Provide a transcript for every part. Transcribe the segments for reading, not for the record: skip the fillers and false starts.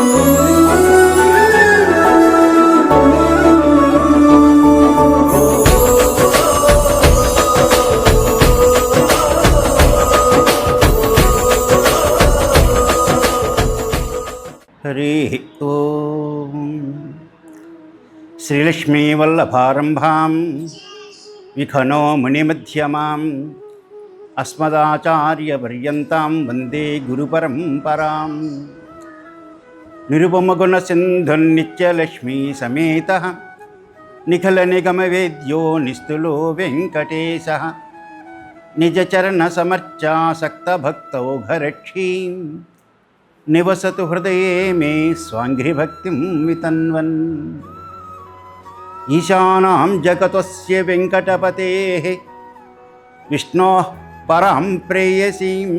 హరి ఓం. శ్రీలక్ష్మీవల్లభారంభాం విఖనో మునిమధ్యమాం అస్మదాచార్యపర్యంతాం వందే గురుపరంపరాం. నిరుపమగుణసింధుర్నిత్యలక్ష్మీ సమేతః నిఖిలనిగమవేద్యో నిస్తులో వెంకటేశः. నిజచరణసమర్చాసక్తభక్తౌఘరక్షీం నివసతు హృదయే మే స్వాంఘ్రిభక్తిం వితన్వన్. ఈశానాం జగతస్య వెంకటపతేః విష్ణోః పరాం ప్రేయసీం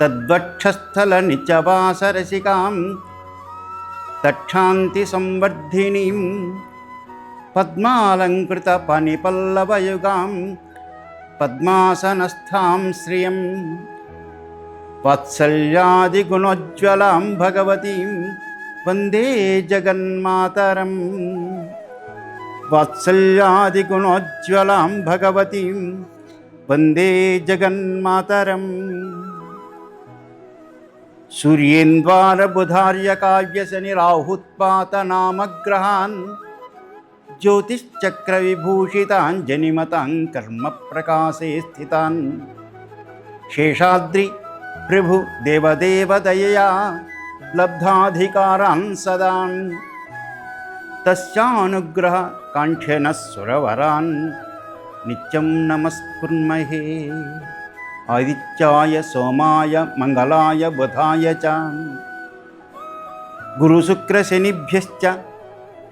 తద్వక్షస్థలనిత్యవాసరసికాం తక్షాంతి సంవర్ధినీం పద్మాలంకృతపనిపల్లవయుగాం పద్మాసనస్థాం శ్రియం వాత్సల్యాదిగుణోజ్వలాం భగవతీం వందే జగన్మాతరం. వాత్సల్యాదిగుణోజ్వలాం భగవతీం వందే జగన్మాతరం. సూర్యేంద్వారబుధార్యకావ్యశని రాహుత్పాతనామగ్రహాన్ జ్యోతిశ్చక్రవిభూషితాన్ జనిమతాం కర్మ ప్రకాశే స్థితాన్ శేషాద్రి ప్రభు దేవదేవదయయా లబ్ధాధికారాన్ సదాన్ తస్యానుగ్రహ కాంక్షణ సురవరాన్ నిత్యం నమస్కుర్మహే. ఆదిత్యాయ సోమాయ మంగళాయ బుధాయ చ గురుశుక్రశనిభ్యశ్చ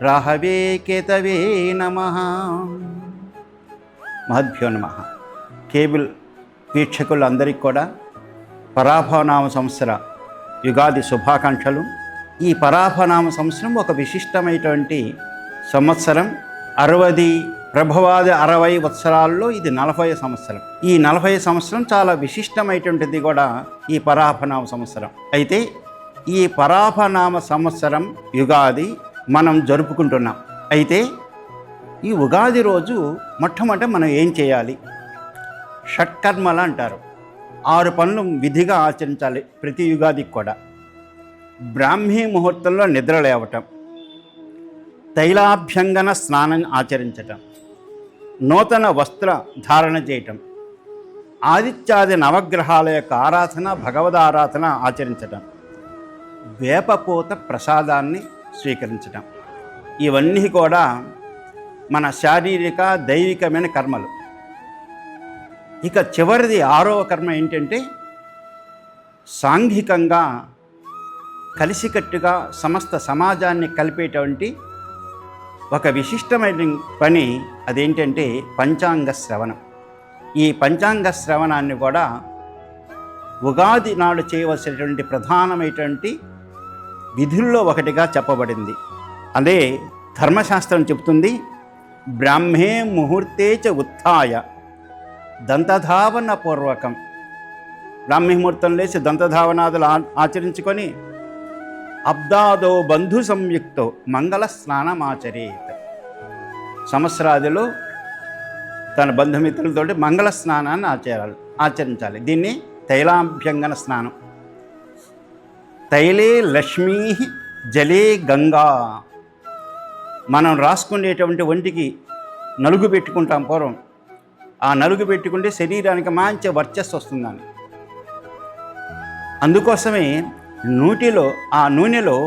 రాహవే కేతవే నమః. మహద్భ్యో నమః. కేబుల్ వీక్షకులందరికీ కూడా పరాభవనామ సంవత్సర యుగాది శుభాకాంక్షలు. ఈ పరాభవనామ సంవత్సరం ఒక విశిష్టమైనటువంటి సంవత్సరం. 60 ప్రభవాది 60 వత్సరాల్లో ఇది 40 సంవత్సరం. ఈ 40 సంవత్సరం చాలా విశిష్టమైనటువంటిది కూడా ఈ పరాభవనామ సంవత్సరం. అయితే ఈ పరాభవనామ సంవత్సరం యుగాది మనం జరుపుకుంటున్నాం. అయితే ఈ ఉగాది రోజు మొట్టమొదట మనం ఏం చేయాలి? షట్కర్మలు అంటారు. 6 పనులు విధిగా ఆచరించాలి ప్రతి యుగాదికి కూడా. బ్రాహ్మీ ముహూర్తంలో నిద్ర లేవటం, తైలాభ్యంగన స్నానం ఆచరించటం, నూతన వస్త్ర ధారణ చేయటం, ఆదిత్యాది నవగ్రహాల యొక్క ఆరాధన భగవదారాధన ఆచరించటం, వేపపూత ప్రసాదాన్ని స్వీకరించటం. ఇవన్నీ కూడా మన శారీరక దైవికమైన కర్మలు. ఇక చివరిది 6వ కర్మ ఏంటంటే సాంఘికంగా కలిసికట్టుగా సమస్త సమాజాన్ని కలిపేటువంటి ఒక విశిష్టమైన పని. అదేంటంటే పంచాంగ శ్రవణం. ఈ పంచాంగ శ్రవణాన్ని కూడా ఉగాది నాడు చేయవలసినటువంటి ప్రధానమైనటువంటి విధుల్లో ఒకటిగా చెప్పబడింది. అదే ధర్మశాస్త్రం చెబుతుంది, బ్రాహ్మే ముహూర్తే చ ఉత్థాయ దంతధావన పూర్వకం. బ్రాహ్మీ ముహూర్తం లేచి దంతధావనాదులు ఆచరించుకొని అబ్దాదో బంధు సంయుక్తో మంగళ స్నానమాచరేత్. సంవత్సరాదిలో తన బంధుమిత్రులతోటి మంగళ స్నానాన్ని ఆచరించాలి. దీన్ని తైలాభ్యంగన స్నానం. తైలే లక్ష్మీ జలే గంగా. మనం రాసుకునేటువంటి ఒంటికి నలుగు పెట్టుకుంటాం పూర్వం. ఆ నలుగు పెట్టుకుంటే శరీరానికి మంచి వర్చస్సు వస్తుందని. అందుకోసమే ఆ నూనెలో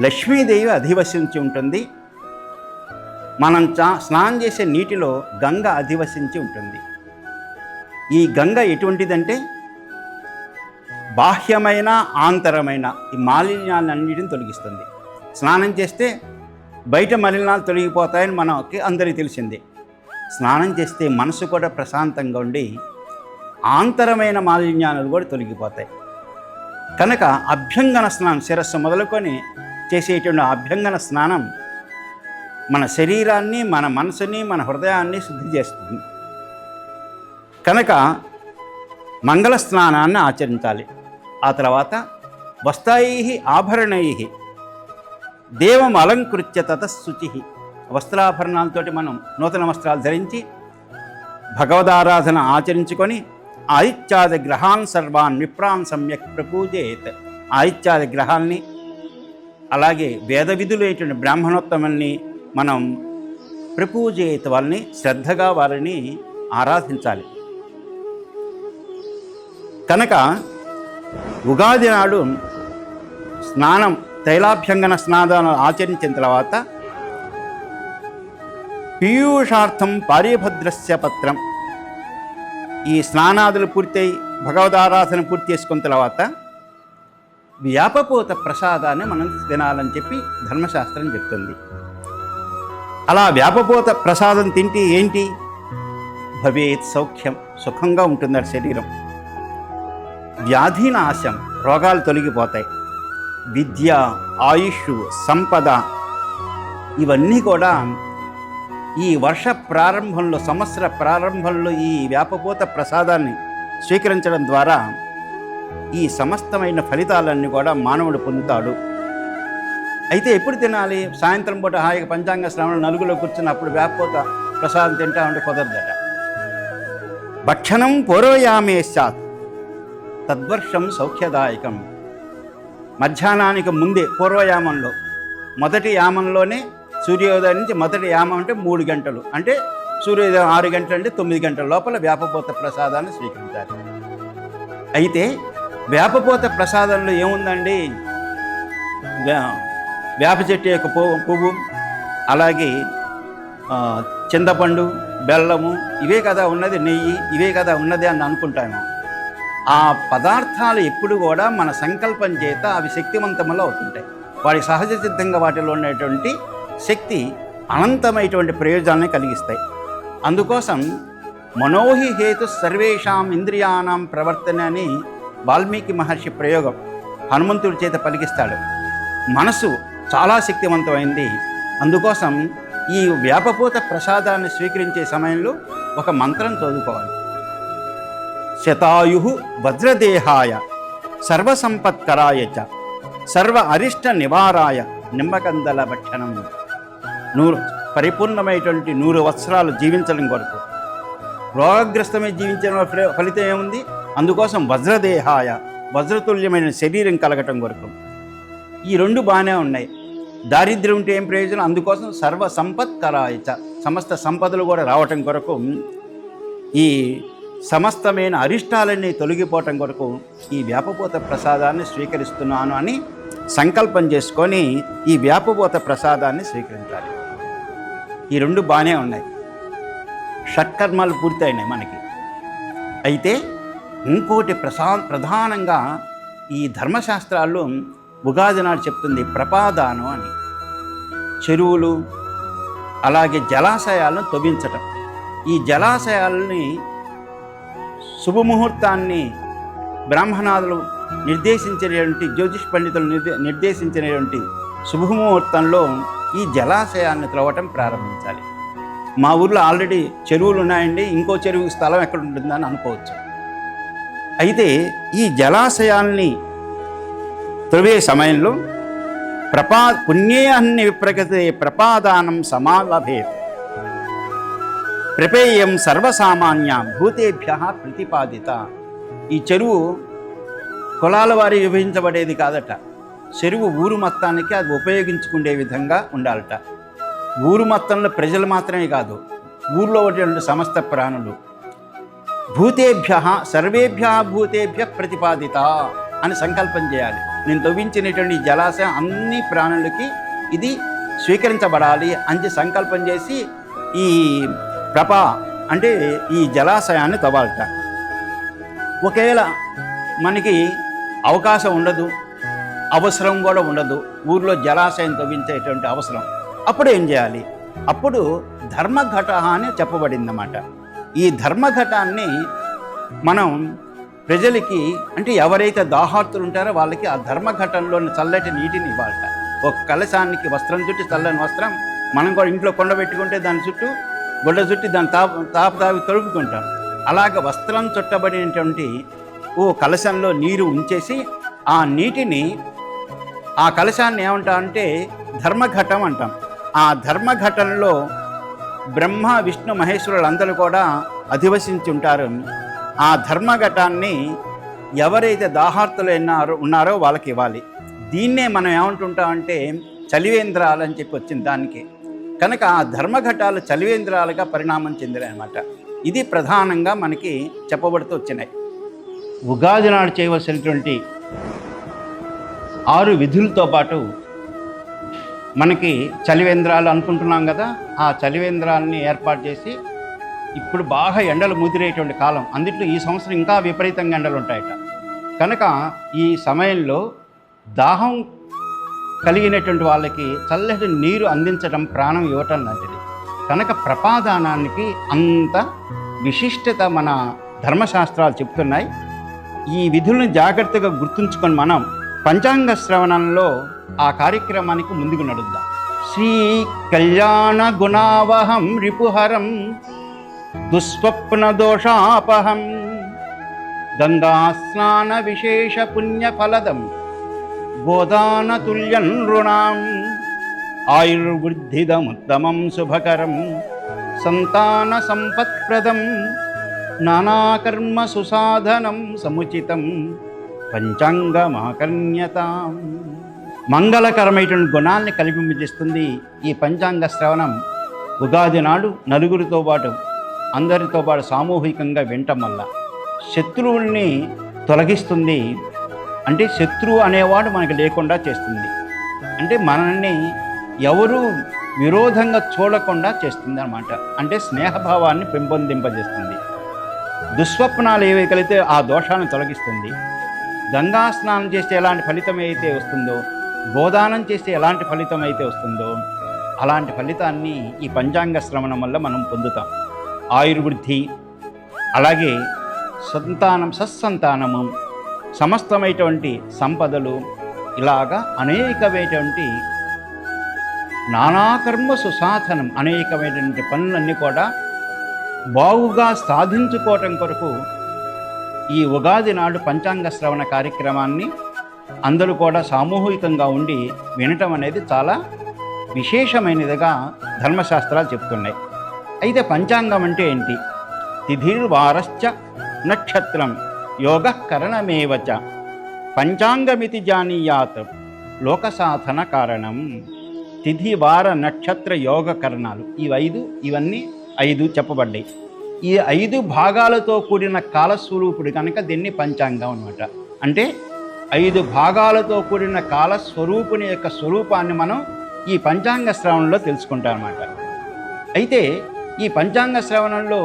లక్ష్మీదేవి అధివసించి ఉంటుంది. మనం స్నానం చేసే నీటిలో గంగ అధివసించి ఉంటుంది. ఈ గంగ ఎటువంటిదంటే బాహ్యమైన ఆంతరమైన ఈ మాలిన్యాలన్నిటిని తొలగిస్తుంది. స్నానం చేస్తే బయట మలినాలు తొలగిపోతాయని మనకి అందరికీ తెలిసిందే. స్నానం చేస్తే మనసు కూడా ప్రశాంతంగా ఉండి ఆంతరమైన మాలిన్యాలు కూడా తొలగిపోతాయి. కనుక అభ్యంగన స్నానం, శిరస్సు మొదలుకొని చేసేటువంటి అభ్యంగన స్నానం మన శరీరాన్ని, మన మనసుని, మన హృదయాన్ని శుద్ధి చేస్తుంది. కనుక మంగళ స్నానాన్ని ఆచరించాలి. ఆ తర్వాత వస్త్రై ఆభరణై దేవం అలంకృత్య తతశుచి. వస్త్రాభరణాలతోటి మనం నూతన వస్త్రాలు ధరించి భగవదారాధన ఆచరించుకొని ఆదిత్యాది గ్రహాన్ సర్వాన్ విప్రాన్ సమ్యక్ ప్రపూజేత్. ఆదిత్యాది గ్రహాల్ని అలాగే వేద విధులైనటువంటి బ్రాహ్మణోత్తముల్ని మనం ప్రపూజేత్, వాళ్ళని శ్రద్ధగా వారిని ఆరాధించాలి. కనుక ఉగాది నాడు స్నానం, తైలాభ్యంగన స్నానాలు ఆచరించిన తర్వాత పీయూషార్థం పార్యభద్రస్య పత్రం, ఈ స్నానాదులు పూర్తయి భగవదారాధన పూర్తి చేసుకున్న తర్వాత వ్యాపపోత ప్రసాదాన్ని మనం తినాలని చెప్పి ధర్మశాస్త్రం చెప్తుంది. అలా వ్యాపపోత ప్రసాదం తింటే ఏంటి? భవేత్ సౌఖ్యం, సుఖంగా ఉంటుంది శరీరం. వ్యాధినాశం, రోగాలు తొలగిపోతాయి. విద్య, ఆయుష్, సంపద ఇవన్నీ కూడా ఈ వర్ష ప్రారంభంలో, సంవత్సర ప్రారంభంలో ఈ వ్యాపపోత ప్రసాదాన్ని స్వీకరించడం ద్వారా ఈ సమస్తమైన ఫలితాలన్నీ కూడా మానవుడు పొందుతాడు. అయితే ఎప్పుడు తినాలి? సాయంత్రం పూట హాయిగా పంచాంగ శ్రవణ నలుగులో కూర్చుని అప్పుడు వ్యాపపోత ప్రసాదం తింటా ఉంటే కుదరదట. భక్షణం పూర్వయామే స్యాత్ తద్వర్షం సౌఖ్యదాయకం. మధ్యాహ్నానికి ముందే పూర్వయామంలో, మొదటి యామంలోనే సూర్యోదయం నుంచి మొదటి యామం అంటే 3 గంటలు, అంటే సూర్యోదయం 6 గంటలు అంటే 9 గంటల లోపల వ్యాపపోత ప్రసాదాన్ని స్వీకరించాలి. అయితే వ్యాపపోత ప్రసాదంలో ఏముందండి? వేప చెట్టు యొక్క పువ్వు, అలాగే చింతపండు, బెల్లము, ఇవే కదా ఉన్నది, నెయ్యి, ఇవే కదా ఉన్నది అని అనుకుంటాము. ఆ పదార్థాలు ఎప్పుడు కూడా మన సంకల్పం చేత అవి శక్తివంతములు అవుతుంటాయి. వాడి సహజ సిద్ధంగా వాటిలో ఉండేటువంటి శక్తి అనంతమైనటువంటి ప్రయోజనాన్ని కలిగిస్తాయి. అందుకోసం మనోహి హేతు సర్వేషాం ఇంద్రియాణం ప్రవర్తన అని వాల్మీకి మహర్షి ప్రయోగం హనుమంతుడి చేత పలికిస్తాడు. మనసు చాలా శక్తివంతమైంది. అందుకోసం ఈ వ్యాపపోత ప్రసాదాన్ని స్వీకరించే సమయంలో ఒక మంత్రం చదువుకోవాలి. శతాయు వజ్రదేహాయ సర్వసంపత్కరాయ చ సర్వ అరిష్ట నివారాయ నిమ్మకందల భక్షణం. పరిపూర్ణమైనటువంటి 100 వత్సరాలు జీవించడం కొరకు, రోగగ్రస్తమై జీవించడం ఫలితం ఏముంది? అందుకోసం వజ్రదేహాయ, వజ్రతుల్యమైన శరీరం కలగటం కొరకు. ఈ 2 బాగానే ఉన్నాయి. దారిద్ర్యం ఉంటే ఏం ప్రయోజనం? అందుకోసం సర్వ సంపత్కరాయ చ, సమస్త సంపదలు కూడా రావటం కొరకు, ఈ సమస్తమైన అరిష్టాలన్నీ తొలగిపోవటం కొరకు ఈ వ్యాపపోత ప్రసాదాన్ని స్వీకరిస్తున్నాను అని సంకల్పం చేసుకొని ఈ వ్యాపపోత ప్రసాదాన్ని స్వీకరించాలి. ఈ 2 బాగానే ఉన్నాయి. షట్కర్మాలు పూర్తయినాయి మనకి. అయితే ఇంకోటి ప్రధానంగా ఈ ధర్మశాస్త్రాల్లో ఉగాది నాడు చెప్తుంది ప్రపాదానం అని. చెరువులు అలాగే జలాశయాలను తవ్వించటం. ఈ జలాశయాలని శుభముహూర్తాన్ని బ్రాహ్మణాదులు నిర్దేశించినటువంటి, జ్యోతిష్ పండితులు నిర్దేశించినటువంటి శుభముహూర్తంలో ఈ జలాశయాన్ని త్రవ్వటం ప్రారంభించాలి. మా ఊర్లో ఆల్రెడీ చెరువులు ఉన్నాయండి, ఇంకో చెరువు స్థలం ఎక్కడ ఉంటుందని అనుకోవచ్చు. అయితే ఈ జలాశయాల్ని త్రవ్వే సమయంలో పుణ్యేహన్ని విప్రగతే ప్రపాదానం సమాలభేత్ ప్రపేయం సర్వసామాన్య భూతేభ్య ప్రతిపాదిత. ఈ చెరువు కులాల వారి విభజించబడేది కాదట. చెరువు ఊరు మొత్తానికి అది ఉపయోగించుకునే విధంగా ఉండాలట. ఊరు మొత్తంలో ప్రజలు మాత్రమే కాదు, ఊర్లో ఉన్నటువంటి సమస్త ప్రాణులు. భూతేభ్య సర్వేభ్య భూతేభ్య ప్రతిపాదిత అని సంకల్పం చేయాలి. నేను తవ్వించినటువంటి జలాశయం అన్ని ప్రాణులకి ఇది స్వీకరించబడాలి అని సంకల్పం చేసి ఈ అంటే ఈ జలాశయాన్ని తవ్వాలట. ఒకవేళ మనకి అవకాశం ఉండదు, అవసరం కూడా ఉండదు, ఊర్లో జలాశయం తవ్వించేటువంటి అవసరం, అప్పుడు ఏం చేయాలి? అప్పుడు ధర్మఘట అని చెప్పబడిందన్నమాట. ఈ ధర్మఘటాన్ని మనం ప్రజలకి, అంటే ఎవరైతే దాహార్తులు ఉంటారో వాళ్ళకి ఆ ధర్మఘటంలోని చల్లటి నీటిని ఇవ్వాలట. ఒక కలశానికి వస్త్రం చుట్టి, చల్లని వస్త్రం, మనం కూడా ఇంట్లో కొండ పెట్టుకుంటే దాని చుట్టూ గుడ్డ చుట్టి దాన్ని తాపి తడుపుకుంటాం. అలాగ వస్త్రం చుట్టబడినటువంటి ఓ కలశంలో నీరు ఉంచేసి ఆ నీటిని, ఆ కలశాన్ని ఏమంటామంటే ధర్మఘటం అంటాం. ఆ ధర్మఘటంలో బ్రహ్మ విష్ణు మహేశ్వరులందరూ కూడా అధివసించి ఉంటారు. ఆ ధర్మఘటాన్ని ఎవరైతే దాహార్తులు ఉన్నారో వాళ్ళకి ఇవ్వాలి. దీన్నే మనం ఏమంటుంటామంటే చలివేంద్రాలు అని చెప్పి వచ్చింది దానికి. కనుక ఆ ధర్మఘటాలు చలివేంద్రాలుగా పరిణామం చెందినాయి అన్నమాట. ఇది ప్రధానంగా మనకి చెప్పబడుతూ వచ్చినాయి. ఉగాది నాడు చేయవలసినటువంటి 6 విధులతో పాటు మనకి చలివేంద్రాలు అనుకుంటున్నాం కదా, ఆ చలివేంద్రాలని ఏర్పాటు చేసి, ఇప్పుడు బాగా ఎండలు ముదిరేటువంటి కాలం, అందుట్లో ఈ సంవత్సరం ఇంకా విపరీతంగా ఎండలు ఉంటాయట. కనుక ఈ సమయంలో దాహం కలిగినటువంటి వాళ్ళకి చల్లటి నీరు అందించడం ప్రాణం ఇవ్వటం లాంటిది. కనుక ప్రపాదానానికి అంత విశిష్టత మన ధర్మశాస్త్రాలు చెప్తున్నాయి. ఈ విధులను జాగ్రత్తగా గుర్తుంచుకొని మనం పంచాంగ శ్రవణంలో ఆ కార్యక్రమానికి ముందుకు నడుద్దాం. శ్రీ కళ్యాణ గుణావహం రిపుహరం దుస్వప్న దోషాపహం గంగా స్నాన విశేష పుణ్యఫలదం గోదానతుల్యం నృణాం ఆయుర్వృద్ధిదముత్తమం శుభకరం సంతాన సంపత్ప్రదం నానాకర్మ సుసాధనం సముచితం పంచాంగమాకర్ణ్యతాం. మంగళకరమైనటువంటి గుణాల్ని కల్పింపజేస్తుంది ఈ పంచాంగ శ్రవణం. ఉగాది నాడు నలుగురితో పాటు, అందరితో పాటు సామూహికంగా వినటం వల్ల శత్రువుల్ని తొలగిస్తుంది. అంటే శత్రువు అనేవాడు మనకు లేకుండా చేస్తుంది. అంటే మనల్ని ఎవరు విరోధంగా చూడకుండా చేస్తుంది అన్నమాట. అంటే స్నేహభావాన్ని పెంపొందింపజేస్తుంది. దుస్వప్నాలు ఏవి కలిగితే ఆ దోషాన్ని తొలగిస్తుంది. గంగా స్నానం చేస్తే ఎలాంటి ఫలితం అయితే వస్తుందో, గోదానం చేస్తే ఎలాంటి ఫలితం అయితే వస్తుందో, అలాంటి ఫలితాన్ని ఈ పంచాంగ శ్రవణం వల్ల మనం పొందుతాం. ఆయుర్వృద్ధి, అలాగే సత్సంతానము, సమస్తమైనటువంటి సంపదలు, ఇలాగా అనేకమైనటువంటి నానాకర్మ సుసాధనం, అనేకమైనటువంటి పనులన్నీ కూడా బాగుగా సాధించుకోవటం కొరకు ఈ ఉగాది నాడు పంచాంగ శ్రవణ కార్యక్రమాన్ని అందరూ కూడా సామూహికంగా ఉండి వినటం అనేది చాలా విశేషమైనదిగా ధర్మశాస్త్రాలు చెప్తున్నాయి. అయితే పంచాంగం అంటే ఏంటి? తిథిర్వారశ్చ నక్షత్రం యోగ కరణమేవచ పంచాంగమితి జానీయాత్ లోకసాధన కారణం. తిథి వార నక్షత్ర యోగ కరణాలు ఇవన్నీ 5 చెప్పబడ్డాయి. ఈ 5 భాగాలతో కూడిన కాలస్వరూపుడు కనుక దీన్ని పంచాంగం అన్నమాట. అంటే 5 భాగాలతో కూడిన కాలస్వరూపుని యొక్క స్వరూపాన్ని మనం ఈ పంచాంగ శ్రవణంలో తెలుసుకుంటాం అన్నమాట. అయితే ఈ పంచాంగ శ్రవణంలో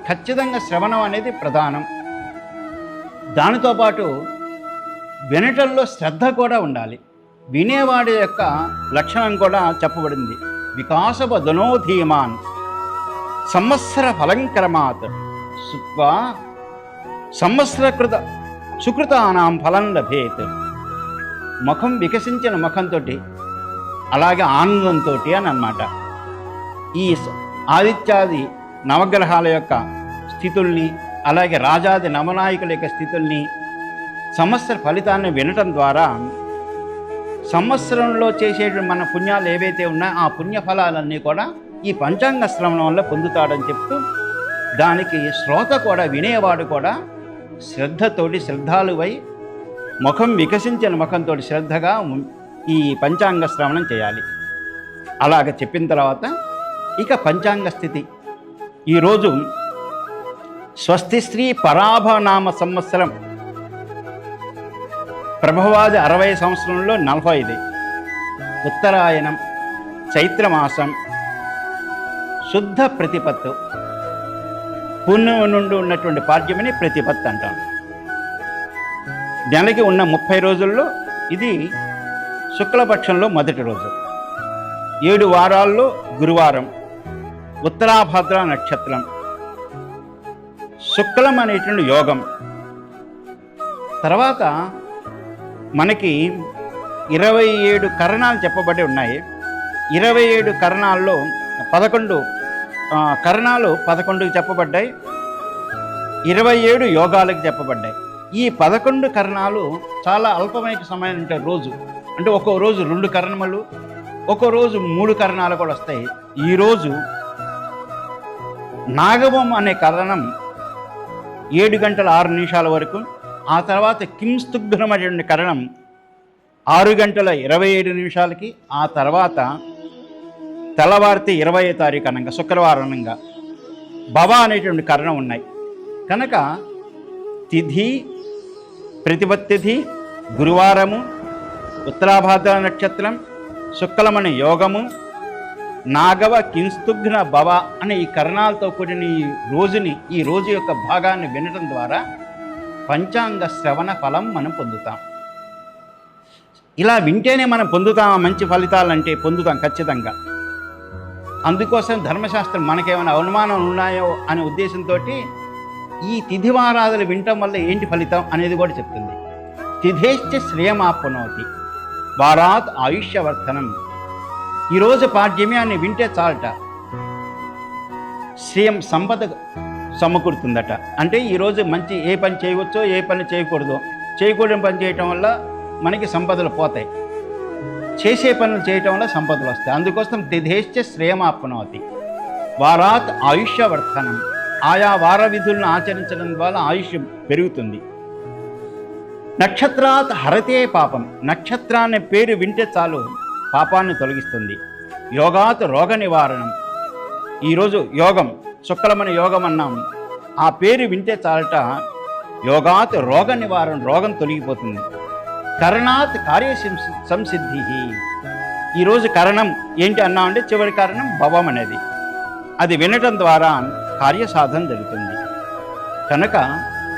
ఖచ్చితంగా శ్రవణం అనేది ప్రధానం. దానితో పాటు వినటంలో శ్రద్ధ కూడా ఉండాలి. వినేవాడి యొక్క లక్షణం కూడా చెప్పబడింది. వికాసవదనోధీమాన్ సంవత్సర ఫలంక్రమాత్ సుత్వా సంవత్సరకృత సుకృతానాం ఫలం లభేత్. ముఖం వికసించిన ముఖంతో, అలాగే ఆనందంతో అని అన్నమాట. ఈ ఆదిత్యాది నవగ్రహాల యొక్క స్థితుల్ని, అలాగే రాజాది నవనాయకుల యొక్క స్థితుల్ని, సంవత్సర ఫలితాన్ని వినటం ద్వారా సంవత్సరంలో చేసేటువంటి మన పుణ్యాలు ఏవైతే ఉన్నాయో ఆ పుణ్యఫలాలన్నీ కూడా ఈ పంచాంగ శ్రవణం వల్ల పొందుతాడని చెప్తూ, దానికి శ్రోత కూడా, వినేవాడు కూడా శ్రద్ధాలువై ముఖం వికసించిన ముఖంతో శ్రద్ధగా ఈ పంచాంగ శ్రవణం చేయాలి. అలాగ చెప్పిన తర్వాత ఇక పంచాంగ స్థితి. ఈరోజు స్వస్తిశ్రీ పరాభనామ సంవత్సరం, ప్రభవాది 60 సంవత్సరంలో 45, ఉత్తరాయణం, చైత్రమాసం, శుద్ధ ప్రతిపత్తు, పుణ్యం నుండి ఉన్నటువంటి పాడ్యమని ప్రతిపత్తు అంటాం. నెలకి ఉన్న 30 రోజుల్లో ఇది శుక్లపక్షంలో మొదటి రోజు. 7 వారాల్లో గురువారం, ఉత్తరాభాద్ర నక్షత్రం, శుక్లం అనేటువంటి యోగం. తర్వాత మనకి 27 కరణాలు చెప్పబడి ఉన్నాయి. 27 కరణాల్లో 11 కరణాలు 11కి చెప్పబడ్డాయి. 27 యోగాలకు చెప్పబడ్డాయి. ఈ ఈ 11 కరణాలు చాలా అల్పమైన సమయం ఉంటాయి రోజు. అంటే ఒక్కో రోజు 2 కరణములు, ఒక్కో రోజు 3 కరణాలు కూడా వస్తాయి. ఈరోజు నాగవం అనే కరణం 7 గంటల 6 నిమిషాల వరకు, ఆ తర్వాత కింస్తుగ్నం అనే కరణం 6 గంటల 27 నిమిషాలకి, ఆ తర్వాత తెల్లవారితే 20వ తారీఖు అనగా శుక్రవారం అనగా భవ అనేటువంటి కరణం ఉన్నాయి. కనుక తిథి, ప్రతిపత్తిథి, గురువారము, ఉత్తరాభాద్ర నక్షత్రం, శుక్లమని యోగము, నాగవ, కింస్తుగ్న, భవ అనే ఈ కరణాలతో కూడిన ఈ రోజు యొక్క భాగాన్ని వినడం ద్వారా పంచాంగ శ్రవణ ఫలం మనం పొందుతాం. ఇలా వింటేనే మనం పొందుతామా మంచి ఫలితాలంటే? పొందుతాం ఖచ్చితంగా. అందుకోసం ధర్మశాస్త్రం మనకేమైనా అవమానం ఉన్నాయో అనే ఉద్దేశంతో ఈ తిథివారాదులు వినటం వల్ల ఏంటి ఫలితం అనేది కూడా చెప్తుంది. తిథేశ్చ శ్రేయమాప్నోతి వారాత్ ఆయుష్యవర్ధనం. ఈరోజు పాడ్యమ్యాన్ని వింటే చాలట శ్రేయం, సంపద సమకూరుతుందట. అంటే ఈరోజు మంచి ఏ పని చేయవచ్చో ఏ పని చేయకూడని పని చేయటం వల్ల మనకి సంపదలు పోతాయి, చేసే పనులు చేయటం వల్ల సంపదలు వస్తాయి. అందుకోసం తిథేశ్చ శ్రేయమాప్నోతి వారాత్ ఆయుష్యవర్ధనం. ఆయా వార విధులను ఆచరించడం ద్వారా ఆయుష్ పెరుగుతుంది. నక్షత్రాత్ హరతే పాపం. నక్షత్రాన్ని పేరు వింటే చాలు పాపాన్ని తొలగిస్తుంది. యోగాత్ రోగ నివారణం. ఈరోజు యోగం, శుక్లమని యోగం అన్నాము, ఆ పేరు వింటే చాలట యోగాత్ రోగ నివారణ, రోగం తొలగిపోతుంది. కరణాత్ కార్య సంసిద్ధి. ఈరోజు కరణం ఏంటి అన్నామంటే చివరి కారణం భవం అనేది, అది వినటం ద్వారా కార్యసాధన జరుగుతుంది. కనుక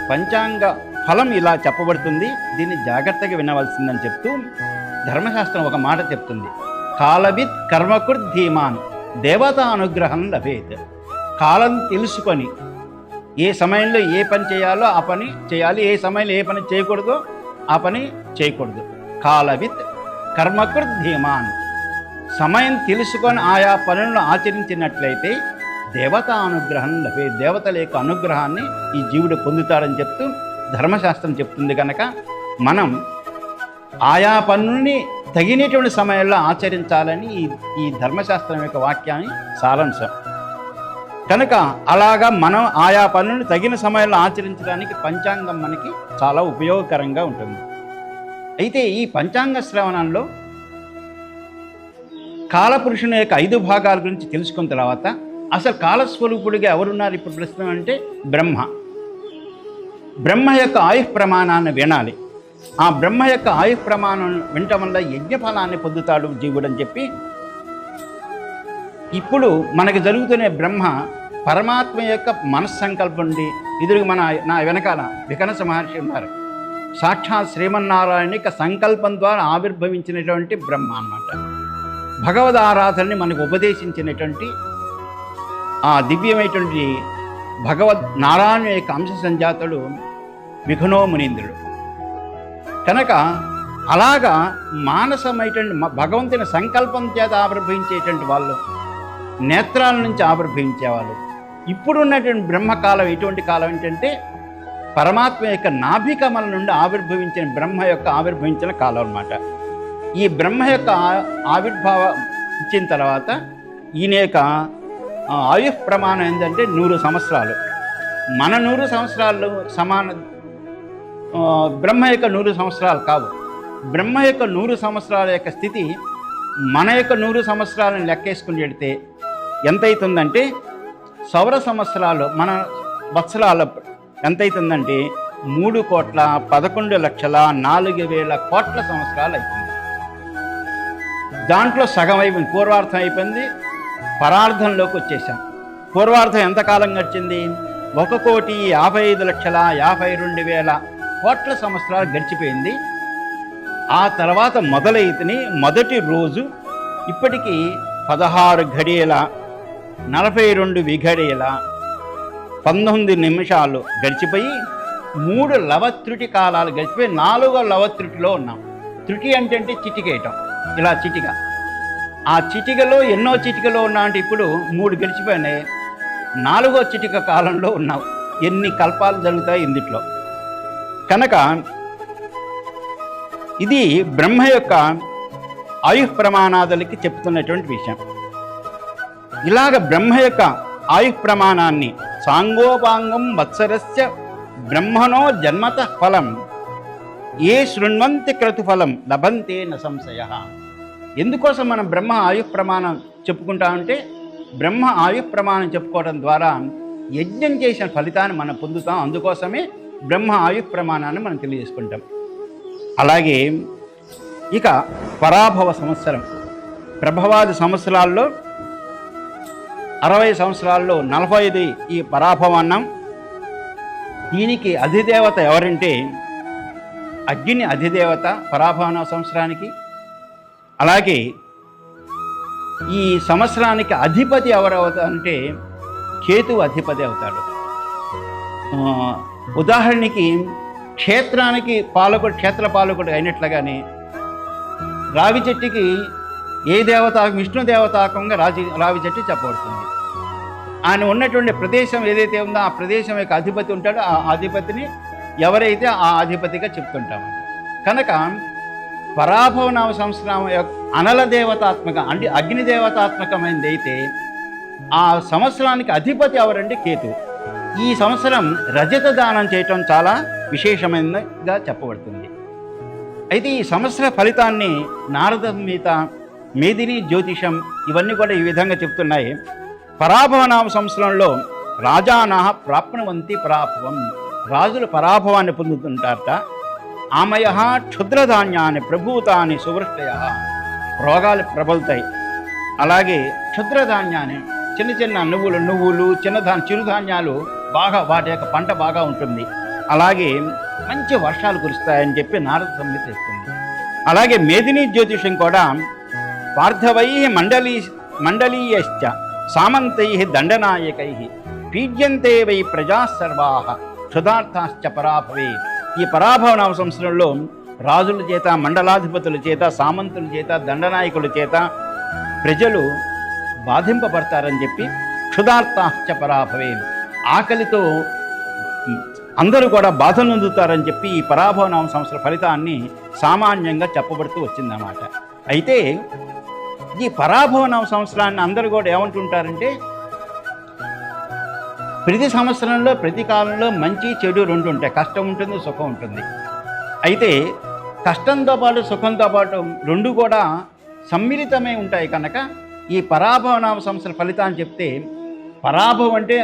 పంచాంగ ఫలం ఇలా చెప్పబడుతుంది, దీన్ని జాగ్రత్తగా వినవలసిందని చెప్తూ ధర్మశాస్త్రం ఒక మాట చెప్తుంది. కాలవిత్ కర్మకుర్ ధీమాన్ దేవతా అనుగ్రహం లభేత్. కాలం తెలుసుకొని ఏ సమయంలో ఏ పని చేయాలో ఆ పని చేయాలి, ఏ సమయంలో ఏ పని చేయకూడదో ఆ పని చేయకూడదు. కాలవిత్ కర్మకుర్ ధీమాన్. సమయం తెలుసుకొని ఆయా పనులను ఆచరించినట్లయితే దేవతా అనుగ్రహం లభే, దేవతల యొక్క అనుగ్రహాన్ని ఈ జీవుడు పొందుతాడని చెప్తూ ధర్మశాస్త్రం చెప్తుంది. కనుక మనం ఆయా పనుల్ని తగినటువంటి సమయంలో ఆచరించాలని ఈ ధర్మశాస్త్రం యొక్క వాక్యాన్ని సారాంశం. కనుక అలాగా మనం ఆయా పనులను తగిన సమయంలో ఆచరించడానికి పంచాంగం మనకి చాలా ఉపయోగకరంగా ఉంటుంది. అయితే ఈ పంచాంగ శ్రవణంలో కాలపురుషుని యొక్క 5 భాగాల గురించి తెలుసుకున్న తర్వాత అసలు కాలస్వరూపుడిగా ఎవరున్నారు ఇప్పుడు ప్రస్తుతం అంటే బ్రహ్మ. బ్రహ్మ యొక్క ఆయుః ప్రమాణాన్ని వినాలి. ఆ బ్రహ్మ యొక్క ఆయుః ప్రమాణం వినటం వల్ల యజ్ఞఫలాన్ని పొందుతాడు జీవుడు అని చెప్పి, ఇప్పుడు మనకి జరుగుతున్న బ్రహ్మ పరమాత్మ యొక్క మనస్సంకల్పం నుండి ఎదురుగా నా వెనకాల వికనస మహర్షి ఉన్నారు. సాక్షాత్ శ్రీమన్నారాయణ యొక్క సంకల్పం ద్వారా ఆవిర్భవించినటువంటి బ్రహ్మ అన్నమాట. భగవద్ ఆరాధనని మనకు ఉపదేశించినటువంటి ఆ దివ్యమైనటువంటి భగవద్ నారాయణ యొక్క అంశ సంజాతుడు విఘ్నో మునీంద్రుడు. కనుక అలాగా మానసమైనటువంటి భగవంతుని సంకల్పం చేత ఆవిర్భవించేటువంటి వాళ్ళు, నేత్రాల నుంచి ఆవిర్భవించేవాళ్ళు. ఇప్పుడున్నటువంటి బ్రహ్మకాలం ఎటువంటి కాలం ఏంటంటే పరమాత్మ యొక్క నాభికమల నుండి ఆవిర్భవించిన బ్రహ్మ యొక్క ఆవిర్భవించిన కాలం అన్నమాట. ఈ బ్రహ్మ యొక్క ఆవిర్భావం ఇచ్చిన తర్వాత ఈయన యొక్క ఆయుః ప్రమాణం ఏంటంటే 100 సంవత్సరాలు. మన 100 సంవత్సరాలు సమాన బ్రహ్మ యొక్క 100 సంవత్సరాలు కావు. బ్రహ్మ యొక్క 100 సంవత్సరాల యొక్క స్థితి మన యొక్క 100 సంవత్సరాలను లెక్కేసుకుని పెడితే ఎంతవుతుందంటే సౌర సంవత్సరాలు మన వత్సరాలు ఎంతవుతుందంటే 3,11,04,000 కోట్ల సంవత్సరాలు అవుతుంది. దాంట్లో సగం అయిపోయింది, పూర్వార్థం అయిపోయింది, పరార్థంలోకి వచ్చేసాం. పూర్వార్థం ఎంతకాలం గడిచింది? 1,55,52,000 కోట్ల సంవత్సరాలు గడిచిపోయింది. ఆ తర్వాత మొదలైతని మొదటి రోజు ఇప్పటికీ 16 గడియల 42 విఘడియల 19 నిమిషాలు గడిచిపోయి 3 లవత్రుటి కాలాలు గడిచిపోయి 4వ లవత్రుటిలో ఉన్నాం. త్రుటి అంటే చిటికేయటం, ఇలా చిటిక. ఆ చిటికలో ఎన్నో చిటికలో ఉన్నా అంటే ఇప్పుడు 3 గడిచిపోయినాయి, 4వ చిటిక కాలంలో ఉన్నావు. ఎన్ని కల్పాలు జరుగుతాయి ఇందుట్లో. కనుక ఇది బ్రహ్మ యొక్క ఆయుః ప్రమాణాదులకి చెప్తున్నటువంటి విషయం. ఇలాగ బ్రహ్మ యొక్క ఆయుః ప్రమాణాన్ని సాంగోపాంగం వత్సరస్య బ్రహ్మణో జన్మత ఫలం ఏ శృణ్వంతి క్రతుఫలం లభంతే న సంశయ. ఎందుకోసం మనం బ్రహ్మ ఆయుః ప్రమాణం చెప్పుకుంటామంటే బ్రహ్మ ఆయుః ప్రమాణం చెప్పుకోవడం ద్వారా యజ్ఞం చేసిన ఫలితాన్ని మనం పొందుతాం. అందుకోసమే బ్రహ్మ ఆయుః ప్రమాణాన్ని మనం తెలియజేసుకుంటాం. అలాగే ఇక పరాభవ సంవత్సరం, ప్రభవాది సంవత్సరాల్లో 60 సంవత్సరాల్లో 45 ఈ పరాభవన్నం. దీనికి అధిదేవత ఎవరంటే అగ్ని అధిదేవత పరాభవన సంవత్సరానికి. అలాగే ఈ సంవత్సరానికి అధిపతి ఎవరవుతారంటే కేతువు అధిపతి అవుతాడు. ఉదాహరణకి క్షేత్రానికి పాలకుడు, క్షేత్ర పాలకుడు అయినట్లుగానే రావి చెట్టుకి ఏ దేవత, విష్ణు దేవతాకంగా రావి చెట్టు చెప్పబడుతుంది. ఆయన ఉన్నటువంటి ప్రదేశం ఏదైతే ఉందో ఆ ప్రదేశం యొక్క అధిపతి ఉంటాడో ఆ అధిపతిని ఎవరైతే ఆ అధిపతిగా చెప్తుంటామంట. కనుక పరాభవనామ సంవత్సరం యొక్క అనల దేవతాత్మక అంటే అగ్ని దేవతాత్మకమైనది అయితే ఆ సంవత్సరానికి అధిపతి ఎవరంటే కేతు. ఈ సంవత్సరం రజత దానం చేయటం చాలా విశేషమైనదిగా చెప్పబడుతుంది. అయితే ఈ సంవత్సర ఫలితాన్ని నారద సంహిత, మేదిని జ్యోతిషం ఇవన్నీ కూడా ఈ విధంగా చెప్తున్నాయి. పరాభవనామ సంవత్సరంలో రాజానా ప్రాప్నువంతి పరాభవం, రాజులు పరాభవాన్ని పొందుతుంటారట. ఆమయ క్షుద్రధాన్యాన్ని ప్రభూతాన్ని సువృష్టయ, రోగాలు ప్రబలుతాయి. అలాగే క్షుద్రధాన్యాన్ని చిన్న చిన్న నువ్వులు చిరుధాన్యాలు బాగా వాటి యొక్క పంట బాగా ఉంటుంది. అలాగే మంచి వర్షాలు కురుస్తాయని చెప్పి నారద సంహిత ఇస్తుంది. అలాగే మేదిని జ్యోతిషం కూడా పార్థవై మండలీయశ్చ సామంతై దండనాయకై పీడ్యంతే వై ప్రజా సర్వా క్షుధార్థాశ్చ పరాభవే. ఈ పరాభవనామ సంవత్సరంలో రాజుల చేత, మండలాధిపతుల చేత, సామంతుల చేత, దండనాయకుల చేత ప్రజలు బాధింపబడతారని చెప్పి క్షుధార్థాశ్చ పరాభవే, ఆకలితో అందరూ కూడా బాధ నొందుతారని చెప్పి ఈ పరాభవనామ సంవత్సర ఫలితాన్ని సామాన్యంగా చెప్పబడుతూ వచ్చిందన్నమాట. అయితే ఈ పరాభవనామ సంవత్సరాన్ని అందరూ కూడా ఏమంటుంటారంటే ప్రతి సంవత్సరంలో ప్రతి కాలంలో మంచి చెడు రెండు ఉంటాయి. కష్టం ఉంటుంది, సుఖం ఉంటుంది. అయితే కష్టంతో పాటు సుఖంతో పాటు రెండు కూడా సమ్మిళితమై ఉంటాయి. కనుక ఈ పరాభవనామ సంవత్సర ఫలితాన్ని చెప్తే పరాభవం అంటే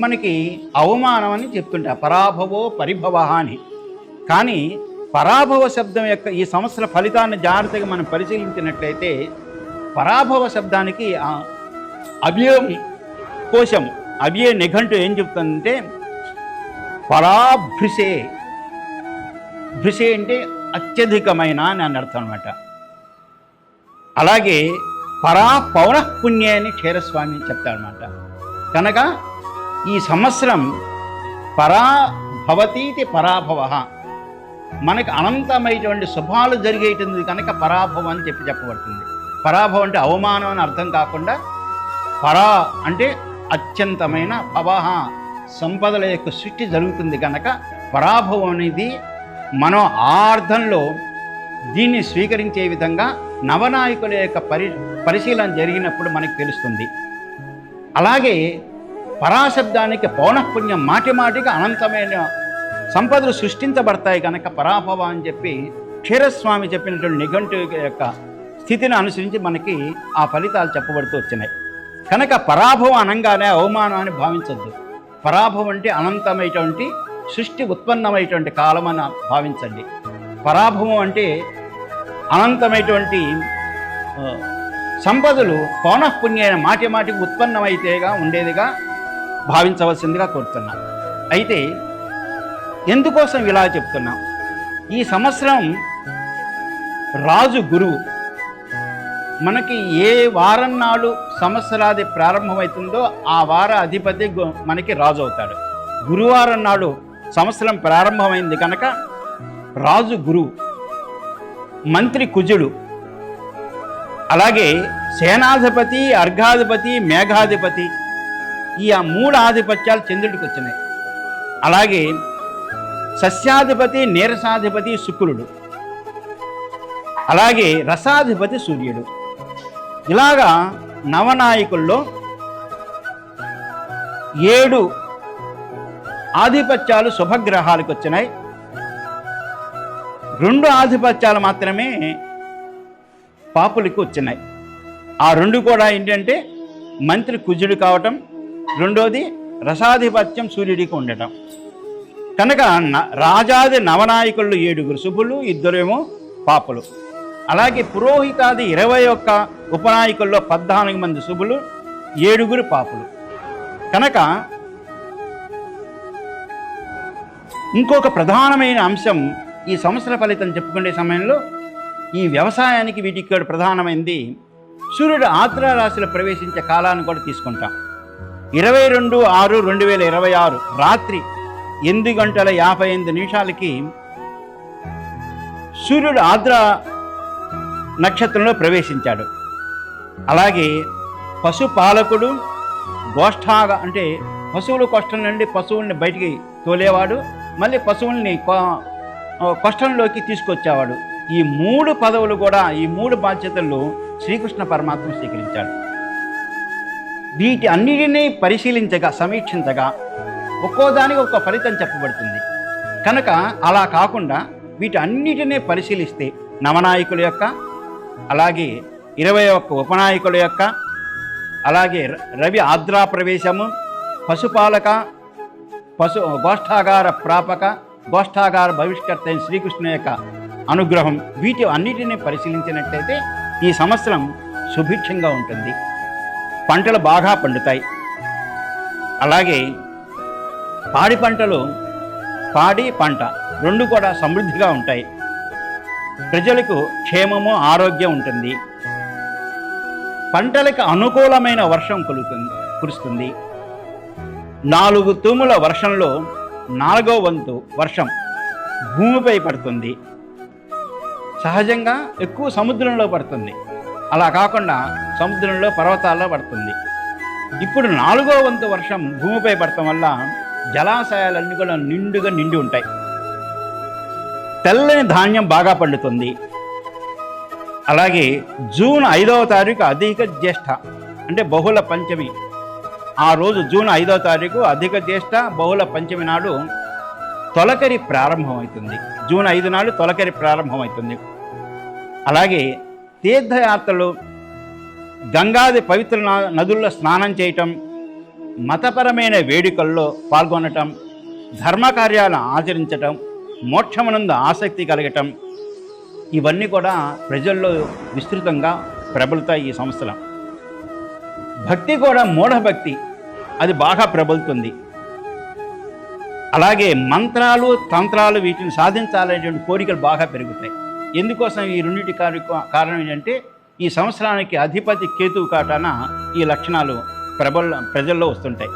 మనకి అవమానం అని చెప్తుంటా, పరాభవో పరిభవ అని. కానీ పరాభవ శబ్దం యొక్క ఈ సంవత్సర ఫలితాన్ని జాగ్రత్తగా మనం పరిశీలించినట్లయితే పరాభవ శబ్దానికి అవ్యయ కోశం, అవ్యయ నిఘంటు ఏం చెప్తుందంటే పరాభృశే. భృశే అంటే అత్యధికమైన అని అర్థం అనమాట. అలాగే పరా పౌనఃపుణ్యే అని క్షీరస్వామి చెప్తాడనమాట. కనుక ఈ సంవత్సరం పరా భవతీతి పరాభవ, మనకు అనంతమైనటువంటి శుభాలు జరిగేటుంది కనుక పరాభవం అని చెప్పబడుతుంది. పరాభవం అంటే అవమానం అని అర్థం కాకుండా పరా అంటే అత్యంతమైన భవః, సంపదల యొక్క సృష్టి జరుగుతుంది కనుక పరాభవం అనేది మనం ఆ అర్థంలో దీన్ని స్వీకరించే విధంగా నవనాయకుల యొక్క పరిశీలన జరిగినప్పుడు మనకు తెలుస్తుంది. అలాగే పరాశబ్దానికి పౌనఃపుణ్యం, మాటి మాటికి అనంతమైన సంపదలు సృష్టించబడతాయి కనుక పరాభవ అని చెప్పి క్షీరస్వామి చెప్పినటువంటి నిఘంటు యొక్క స్థితిని అనుసరించి మనకి ఆ ఫలితాలు చెప్పబడుతూ వచ్చినాయి. కనుక పరాభవం అనగానే అవమానం అని భావించద్దు. పరాభవం అంటే అనంతమైనటువంటి సృష్టి ఉత్పన్నమైనటువంటి కాలం అని భావించండి. పరాభవం అంటే అనంతమైనటువంటి సంపదలు పౌనఃపుణ్యమైన మాటి మాటికి ఉత్పన్నమైతేగా ఉండేదిగా భావించవలసిందిగా కోరుతున్నాం. అయితే ఎందుకోసం ఇలా చెప్తున్నాం, ఈ సంవత్సరం రాజు గురువు. మనకి ఏ వారం నాడు సంవత్సరాది ప్రారంభమవుతుందో ఆ వార అధిపతి మనకి రాజు అవుతాడు. గురువారం నాడు సంవత్సరం ప్రారంభమైంది కనుక రాజు గురువు, మంత్రి కుజుడు. అలాగే సేనాధిపతి, అర్ఘాధిపతి, మేఘాధిపతి, ఈ 3 ఆధిపత్యాలు చంద్రుడికి వచ్చినాయి. అలాగే సస్యాధిపతి నీరసాధిపతి శుక్రుడు, అలాగే రసాధిపతి సూర్యుడు. ఇలాగా నవనాయకుల్లో 7 ఆధిపత్యాలు శుభగ్రహాలకు వచ్చినాయి. 2 ఆధిపత్యాలు మాత్రమే పాపులకు వచ్చినాయి. ఆ 2 కూడా ఏంటంటే మంత్రి కుజుడు కావటం, రెండోది రసాధిపత్యం సూర్యుడికి ఉండటం. కనుక రాజాది నవనాయకుళ్ళు 7 శుభులు, 2 పాపులు. అలాగే పురోహితాది 21 ఉపనాయకుల్లో 14 మంది శుభులు, 7 పాపులు. కనుక ఇంకొక ప్రధానమైన అంశం ఈ సంవత్సర ఫలితం చెప్పుకునే సమయంలో ఈ వ్యవసాయానికి వీటికి కూడా ప్రధానమైనది సూర్యుడు ఆర్ద్ర రాశిలో ప్రవేశించే కాలాన్ని కూడా తీసుకుంటాం. 22/6/2026 రాత్రి 8:58 సూర్యుడు ఆర్ద్ర నక్షత్రంలో ప్రవేశించాడు. అలాగే పశుపాలకుడు గోష్ఠాగా అంటే పశువుల కొష్టం నుండి పశువుల్ని బయటికి తోలేవాడు, మళ్ళీ పశువుల్ని కొష్టంలోకి తీసుకొచ్చేవాడు. ఈ 3 పదవులు కూడా, ఈ 3 బాధ్యతలు శ్రీకృష్ణ పరమాత్మ స్వీకరించాడు. వీటి అన్నిటినీ పరిశీలించగా, సమీక్షించగా ఒక్కోదానికి ఒక ఫలితం చెప్పబడుతుంది. కనుక అలా కాకుండా వీటి అన్నిటినీ పరిశీలిస్తే నవనాయకుల యొక్క, అలాగే 21 ఉపనాయకుల యొక్క, అలాగే రవి ఆర్ద్రా ప్రవేశము, పశుపాలక, గోష్ఠాగార ప్రాపక, గోష్ఠాగార భవిష్కర్త అయిన శ్రీకృష్ణ యొక్క అనుగ్రహం, వీటి అన్నిటినీ పరిశీలించినట్లయితే ఈ సంవత్సరం సుభిక్షంగా ఉంటుంది. పంటలు బాగా పండుతాయి. అలాగే పాడి పంటలు, పాడి పంట 2 కూడా సమృద్ధిగా ఉంటాయి. ప్రజలకు క్షేమము, ఆరోగ్యం ఉంటుంది. పంటలకు అనుకూలమైన వర్షం కురుస్తుంది. 4 తూముల వర్షంలో 4వ వంతు వర్షం భూమిపై పడుతుంది. సహజంగా ఎక్కువ సముద్రంలో పడుతుంది, అలా కాకుండా సముద్రంలో, పర్వతాల్లో పడుతుంది. ఇప్పుడు 4వ వంతు వర్షం భూమిపై పడటం వల్ల జలాశయాలన్నీ కూడా నిండి ఉంటాయి. తెల్లని ధాన్యం బాగా పండుతుంది. అలాగే జూన్ 5వ తారీఖు అధిక జ్యేష్ఠ అంటే బహుళ పంచమి. ఆ రోజు జూన్ 5వ తారీఖు అధిక జ్యేష్ఠ బహుళ పంచమి నాడు తొలకరి ప్రారంభమవుతుంది. జూన్ 5 నాడు తొలకరి ప్రారంభమవుతుంది. అలాగే తీర్థయాత్రలు, గంగాది పవిత్ర నదుల్లో స్నానం చేయటం, మతపరమైన వేడుకల్లో పాల్గొనటం, ధర్మకార్యాలను ఆచరించటం, మోక్షమునందు ఆసక్తి కలగటం, ఇవన్నీ కూడా ప్రజల్లో విస్తృతంగా ప్రబలుతాయి ఈ సంవత్సరం. భక్తి కూడా, మూఢభక్తి అది బాగా ప్రబలుతుంది. అలాగే మంత్రాలు, తంత్రాలు వీటిని సాధించాలనేటువంటి కోరికలు బాగా పెరుగుతాయి. ఎందుకోసం ఈ రెండింటి కారణం ఏంటంటే ఈ సంవత్సరానికి అధిపతి కేతువు కాటాన ఈ లక్షణాలు ప్రజల్లో వస్తుంటాయి.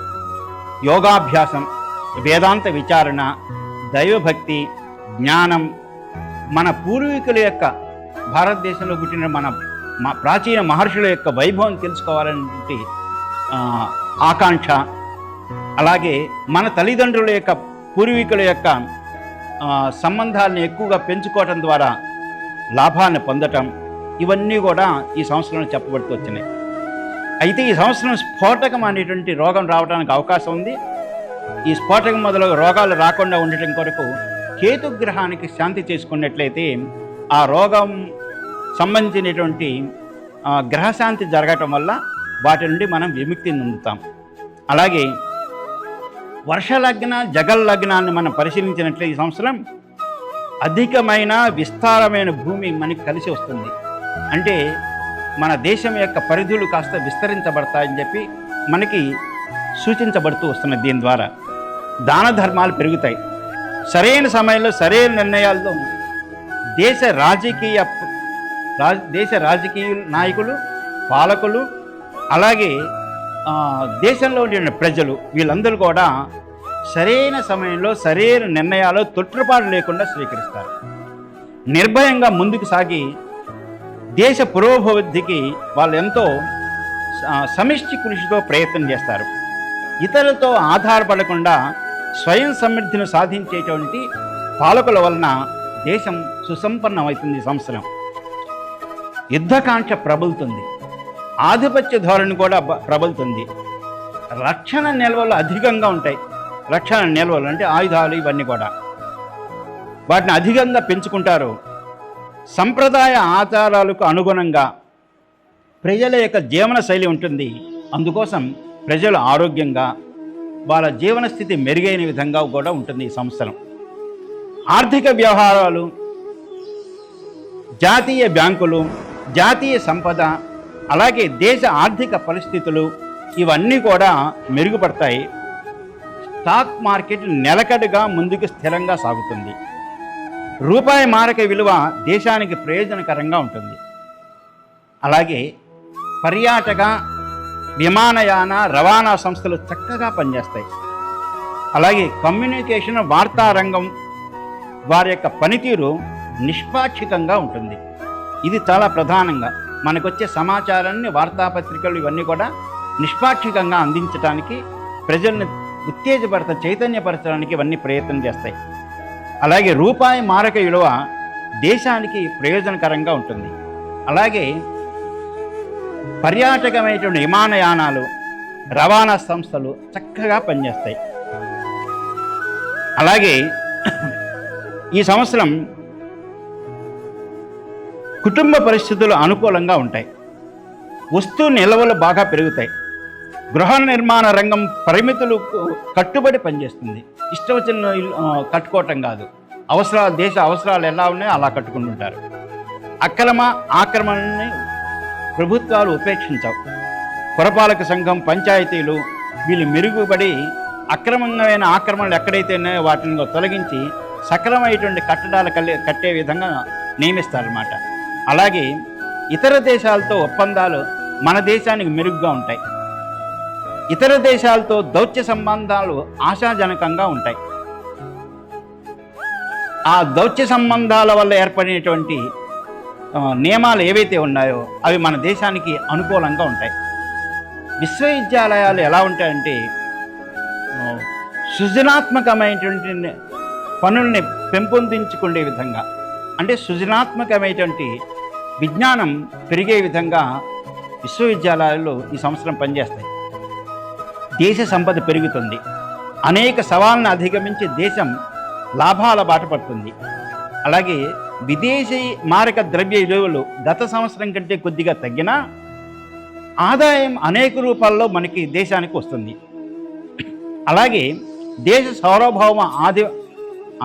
యోగాభ్యాసం, వేదాంత విచారణ, దైవభక్తి, జ్ఞానం, మన పూర్వీకుల యొక్క, భారతదేశంలో పుట్టిన మన ప్రాచీన మహర్షుల యొక్క వైభవం తెలుసుకోవాలనే ఆకాంక్ష, అలాగే మన తల్లిదండ్రుల యొక్క, పూర్వీకుల యొక్క సంబంధాలను ఎక్కువగా పెంచుకోవటం ద్వారా లాభాన్ని పొందటం, ఇవన్నీ కూడా ఈ సంవత్సరంలో చెప్పబడుతూ వచ్చినాయి. అయితే ఈ సంవత్సరం స్ఫోటకం అనేటువంటి రోగం రావడానికి అవకాశం ఉంది. ఈ స్ఫోటకం మొదలగు రోగాలు రాకుండా ఉండటం కొరకు కేతుగ్రహానికి శాంతి చేసుకున్నట్లయితే ఆ రోగం సంబంధించినటువంటి గ్రహశాంతి జరగటం వల్ల వాటి నుండి మనం విముక్తిని పొందుతాం. అలాగే వర్షలగ్న, జగల్లగ్నాన్ని మనం పరిశీలించినట్లయితే ఈ సంవత్సరం అధికమైన విస్తారమైన భూమి మనకి కలిసి వస్తుంది. అంటే మన దేశం యొక్క పరిధులు కాస్త విస్తరించబడతాయని చెప్పి మనకి సూచించబడుతూ వస్తున్నది. దీని ద్వారా దాన ధర్మాలు పెరుగుతాయి. సరైన సమయంలో సరైన నిర్ణయాలతో దేశ రాజకీయ నాయకులు, పాలకులు, అలాగే దేశంలో ఉండే ప్రజలు వీళ్ళందరూ కూడా సరైన సమయంలో సరైన నిర్ణయాలు తొట్టుపాటు లేకుండా స్వీకరిస్తారు. నిర్భయంగా ముందుకు సాగి దేశ పురోభివృద్ధికి వాళ్ళు ఎంతో సమిష్టి కృషితో ప్రయత్నం చేస్తారు. ఇతరులతో ఆధారపడకుండా స్వయం సమృద్ధిని సాధించేటువంటి పాలకుల వలన దేశం సుసంపన్నమవుతుంది. ఈ సంవత్సరం యుద్ధకాంక్ష ప్రబలుతుంది, ఆధిపత్య ధోరణి కూడా ప్రబలుతుంది. రక్షణ నిల్వలు అధికంగా ఉంటాయి. రక్షణ నిల్వలు అంటే ఆయుధాలు, ఇవన్నీ కూడా వాటిని అధికంగా పెంచుకుంటారు. సంప్రదాయ ఆచారాలకు అనుగుణంగా ప్రజల యొక్క జీవన శైలి ఉంటుంది. అందుకోసం ప్రజలు ఆరోగ్యంగా వాళ్ళ జీవన స్థితి మెరుగైన విధంగా కూడా ఉంటుంది ఈ సంవత్సరం. ఆర్థిక వ్యవహారాలు, జాతీయ బ్యాంకులు, జాతీయ సంపద, అలాగే దేశ ఆర్థిక పరిస్థితులు ఇవన్నీ కూడా మెరుగుపడతాయి. స్టాక్ మార్కెట్ నిలకడగా ముందుకు స్థిరంగా సాగుతుంది. రూపాయి మారక విలువ దేశానికి ప్రయోజనకరంగా ఉంటుంది. అలాగే పర్యాటక, విమానయాన, రవాణా సంస్థలు చక్కగా పనిచేస్తాయి. అలాగే కమ్యూనికేషన్, వార్తా రంగం వారి యొక్క పనితీరు నిష్పాక్షికంగా ఉంటుంది. ఇది చాలా ప్రధానంగా మనకొచ్చే సమాచారాన్ని వార్తాపత్రికలు ఇవన్నీ కూడా నిష్పాక్షికంగా అందించడానికి, ప్రజల్ని చైతన్యపరచడానికి ఇవన్నీ ప్రయత్నం చేస్తాయి. అలాగే రూపాయి మారక విలువ దేశానికి ప్రయోజనకరంగా ఉంటుంది. అలాగే పర్యాటకమైనటువంటి విమానయానాలు, రవాణా సంస్థలు చక్కగా పనిచేస్తాయి. అలాగే ఈ సంవత్సరం కుటుంబ పరిస్థితులు అనుకూలంగా ఉంటాయి. వస్తు నిల్వలు బాగా పెరుగుతాయి. గృహ నిర్మాణ రంగం పరిమితులకు కట్టుబడి పనిచేస్తుంది. ఇష్టం వచ్చిన కట్టుకోవటం కాదు, దేశ అవసరాలు ఎలా ఉన్నాయో అలా కట్టుకుంటుంటారు. ఆక్రమణని ప్రభుత్వాలు ఉపేక్షించవు. పురపాలక సంఘం, పంచాయతీలు వీళ్ళు మెరుగుపడి అక్రమమైన ఆక్రమణలు ఎక్కడైతే ఉన్నాయో వాటిని తొలగించి సకలమైనటువంటి కట్టడాలు కట్టే విధంగా నియమిస్తారన్నమాట. అలాగే ఇతర దేశాలతో ఒప్పందాలు మన దేశానికి మెరుగ్గా ఉంటాయి. ఇతర దేశాలతో దౌత్య సంబంధాలు ఆశాజనకంగా ఉంటాయి. ఆ దౌత్య సంబంధాల వల్ల ఏర్పడినటువంటి నియమాలు ఏవైతే ఉన్నాయో అవి మన దేశానికి అనుకూలంగా ఉంటాయి. విశ్వవిద్యాలయాలు ఎలా ఉంటాయంటే సృజనాత్మకమైనటువంటి పనుల్ని పెంపొందించుకునే విధంగా, అంటే సృజనాత్మకమైనటువంటి విజ్ఞానం పెరిగే విధంగా విశ్వవిద్యాలయాలు ఈ సంవత్సరం పనిచేస్తాయి. దేశ సంపద పెరుగుతుంది. అనేక సవాళ్ళను అధిగమించి దేశం లాభాల బాట పడుతుంది. అలాగే విదేశీ మారక ద్రవ్య విలువలు గత సంవత్సరం కంటే కొద్దిగా తగ్గినా ఆదాయం అనేక రూపాల్లో మనకి దేశానికి వస్తుంది. అలాగే దేశ సార్వభౌమ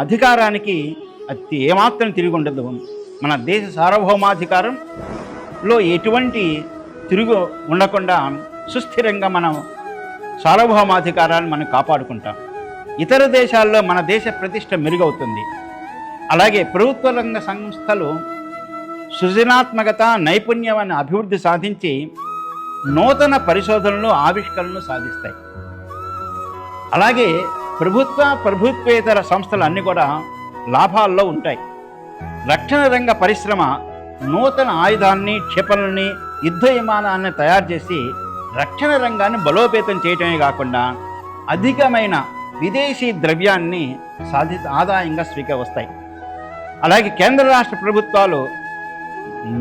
అధికారానికి అది ఏమాత్రం తిరిగి ఉండదు. మన దేశ సార్వభౌమాధికారంలో ఎటువంటి తిరుగు ఉండకుండా సుస్థిరంగా మనం సార్వభౌమాధికారాన్ని మనం కాపాడుకుంటాం. ఇతర దేశాల్లో మన దేశ ప్రతిష్ట మెరుగవుతుంది. అలాగే ప్రభుత్వ రంగ సంస్థలు సృజనాత్మకత, నైపుణ్యాన్ని అభివృద్ధి సాధించి నూతన పరిశోధనలు, ఆవిష్కరణలు సాధిస్తాయి. అలాగే ప్రభుత్వేతర సంస్థలు అన్నీ కూడా లాభాల్లో ఉంటాయి. రక్షణ రంగ పరిశ్రమ నూతన ఆయుధాన్ని, క్షిపణుల్ని, యుద్ధ విమానాన్ని తయారు చేసి రక్షణ రంగాన్ని బలోపేతం చేయటమే కాకుండా అధికమైన విదేశీ ద్రవ్యాన్ని ఆదాయంగా వస్తాయి. అలాగే కేంద్ర రాష్ట్ర ప్రభుత్వాలు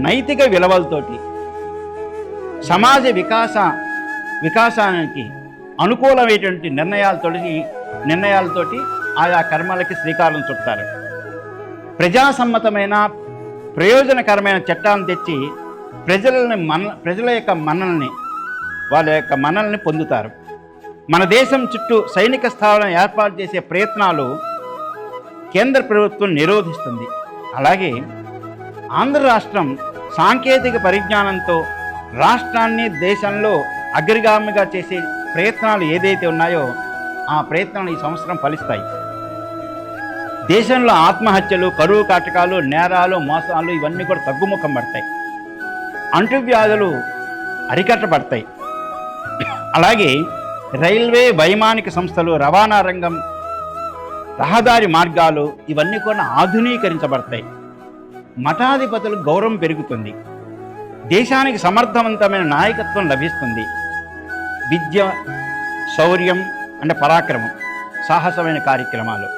నైతిక విలువలతోటి సమాజ వికాసానికి అనుకూలమైనటువంటి నిర్ణయాలతోటి ఆయా కర్మలకి శ్రీకారం చుడతారు. ప్రజాసమ్మతమైన ప్రయోజనకరమైన చట్టాలను తెచ్చి ప్రజల యొక్క వాళ్ళ యొక్క మన్నల్ని పొందుతారు. మన దేశం చుట్టూ సైనిక స్థావరం ఏర్పాటు చేసే ప్రయత్నాలు కేంద్ర ప్రభుత్వం నిరోధిస్తుంది. అలాగే ఆంధ్ర రాష్ట్రం సాంకేతిక పరిజ్ఞానంతో రాష్ట్రాన్ని దేశంలో అగ్రగామిగా చేసే ప్రయత్నాలు ఏదైతే ఉన్నాయో ఆ ప్రయత్నాలు ఈ సంవత్సరం ఫలిస్తాయి. దేశంలో ఆత్మహత్యలు, కరువు కాటకాలు, నేరాలు, మోసాలు ఇవన్నీ కూడా తగ్గుముఖం పడతాయి. అంటువ్యాధులు అరికట్టబడతాయి. అలాగే రైల్వే, వైమానిక సంస్థలు, రవాణా రంగం, రహదారి మార్గాలు ఇవన్నీ కూడా ఆధునీకరించబడతాయి. మఠాధిపతులు గౌరవం పెరుగుతుంది. దేశానికి సమర్థవంతమైన నాయకత్వం లభిస్తుంది. విద్య, శౌర్యం అంటే పరాక్రమం, సాహసమైన కార్యక్రమాలు,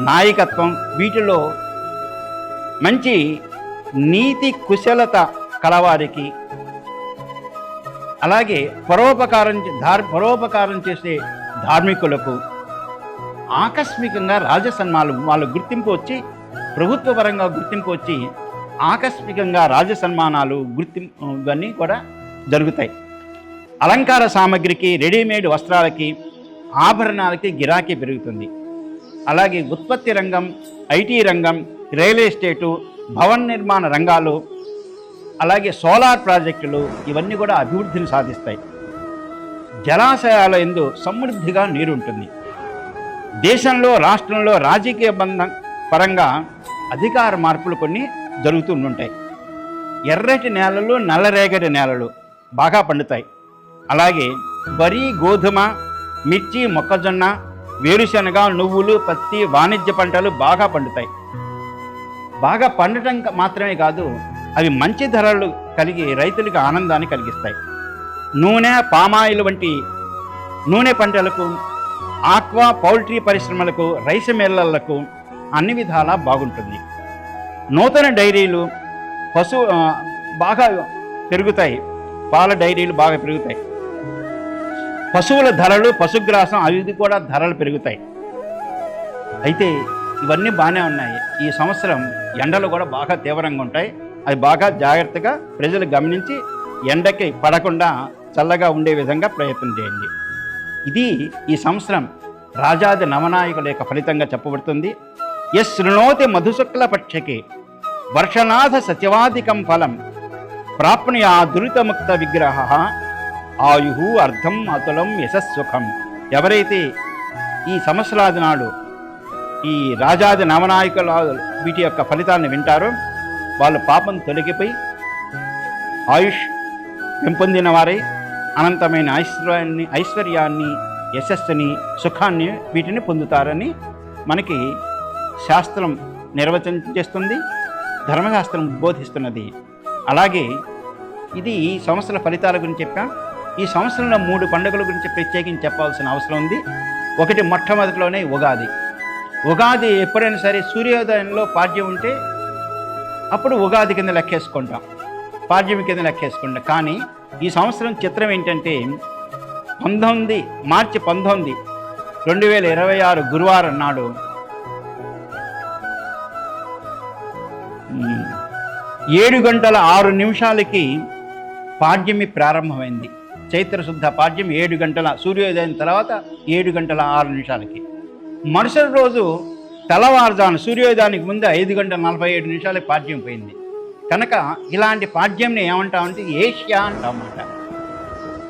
నాయకత్వం, వీటిలో మంచి నీతి కుశలత కలవారికి, అలాగే పరోపకారం చేసే ధార్మికులకు ఆకస్మికంగా రాజసన్మానాలు వాళ్ళ గుర్తింపు వచ్చి, ప్రభుత్వ పరంగా గుర్తింపు వచ్చి ఆకస్మికంగా రాజసన్మానాలు ఇవన్నీ కూడా జరుగుతాయి. అలంకార సామగ్రికి, రెడీమేడ్ వస్త్రాలకి, ఆభరణాలకి గిరాకీ పెరుగుతుంది. అలాగే ఉత్పత్తి రంగం, ఐటీ రంగం, రియల్ ఎస్టేటు, భవన నిర్మాణ రంగాలు, అలాగే సోలార్ ప్రాజెక్టులు ఇవన్నీ కూడా అభివృద్ధిని సాధిస్తాయి. జలాశయాల యందు సమృద్ధిగా నీరుంటుంది. దేశంలో, రాష్ట్రంలో రాజకీయ పరంగా అధికార మార్పులు కొన్ని జరుగుతూ ఉంటాయి. ఎర్రటి నేలలు, నల్లరేగడి నేలలు బాగా పండుతాయి. అలాగే వరి, గోధుమ, మిర్చి, మొక్కజొన్న, వేరుశనగ, నువ్వులు, పత్తి, వాణిజ్య పంటలు బాగా పండుతాయి. బాగా పండటం మాత్రమే కాదు, అవి మంచి ధరలు కలిగి రైతులకు ఆనందాన్ని కలిగిస్తాయి. నూనె, పామాయిల్ వంటి నూనె పంటలకు, ఆక్వా, పౌల్ట్రీ పరిశ్రమలకు, రైస్ మిల్లర్లకు అన్ని విధాలా బాగుంటుంది. నూతన డైరీలు బాగా పెరుగుతాయి. పాల డైరీలు బాగా పెరుగుతాయి. పశువుల ధరలు, పశుగ్రాసం అవి కూడా ధరలు పెరుగుతాయి. అయితే ఇవన్నీ బాగానే ఉన్నాయి. ఈ సంవత్సరం ఎండలు కూడా బాగా తీవ్రంగా ఉంటాయి. అవి బాగా జాగ్రత్తగా ప్రజలు గమనించి ఎండకి పడకుండా చల్లగా ఉండే విధంగా ప్రయత్నం చేయండి. ఇది ఈ సంవత్సరం రాజాది నవనాయకుల యొక్క ఫలితంగా చెప్పబడుతుంది. యస్ శృణోతి మధుశుక్ల పక్షకి వర్షనాథ సత్యవాదికం ఫలం ప్రాప్నుయా దురితముక్త విగ్రహ ఆయు అర్థం అతులం యశస్సుఖం. ఎవరైతే ఈ సంవత్సరాది నాడు ఈ రాజాది నవనాయకుల వీటి యొక్క ఫలితాన్ని వింటారో వాళ్ళు పాపం తొలగిపోయి ఆయుష్ పెంపొందిన వారై అనంతమైన ఐశ్వర్యాన్ని, యశస్సుని, సుఖాన్ని వీటిని పొందుతారని మనకి శాస్త్రం నిర్వచనం చేస్తుంది, ధర్మశాస్త్రం బోధిస్తున్నది. అలాగే ఇది ఈ సంవత్సర ఫలితాల గురించి చెప్పాం. ఈ సంవత్సరంలో 3 పండుగల గురించి ప్రత్యేకించి చెప్పాల్సిన అవసరం ఉంది. ఒకటి మొట్టమొదటిలోనే ఉగాది. ఉగాది ఎప్పుడైనా సరే సూర్యోదయంలో పాడ్యం ఉంటే అప్పుడు ఉగాది కింద లెక్కేసుకుంటాం, పాడ్యం కింద లెక్కేసుకుంటాం. కానీ ఈ సంవత్సరం చిత్రం ఏంటంటే మార్చి 19, 2026 గురువారం నాడు 7:06 పాడ్యమి ప్రారంభమైంది. చైత్రశుద్ధ పాడ్యం 7 గంటల, సూర్యోదయం తర్వాత 7:06. మరుసటి రోజు తెల్లవారుజాను సూర్యోదయానికి ముందు 5:47 పాడ్యం పోయింది. కనుక ఇలాంటి పాడ్యంని ఏమంటామంటే ఏష్యా అంటామన్నమాట.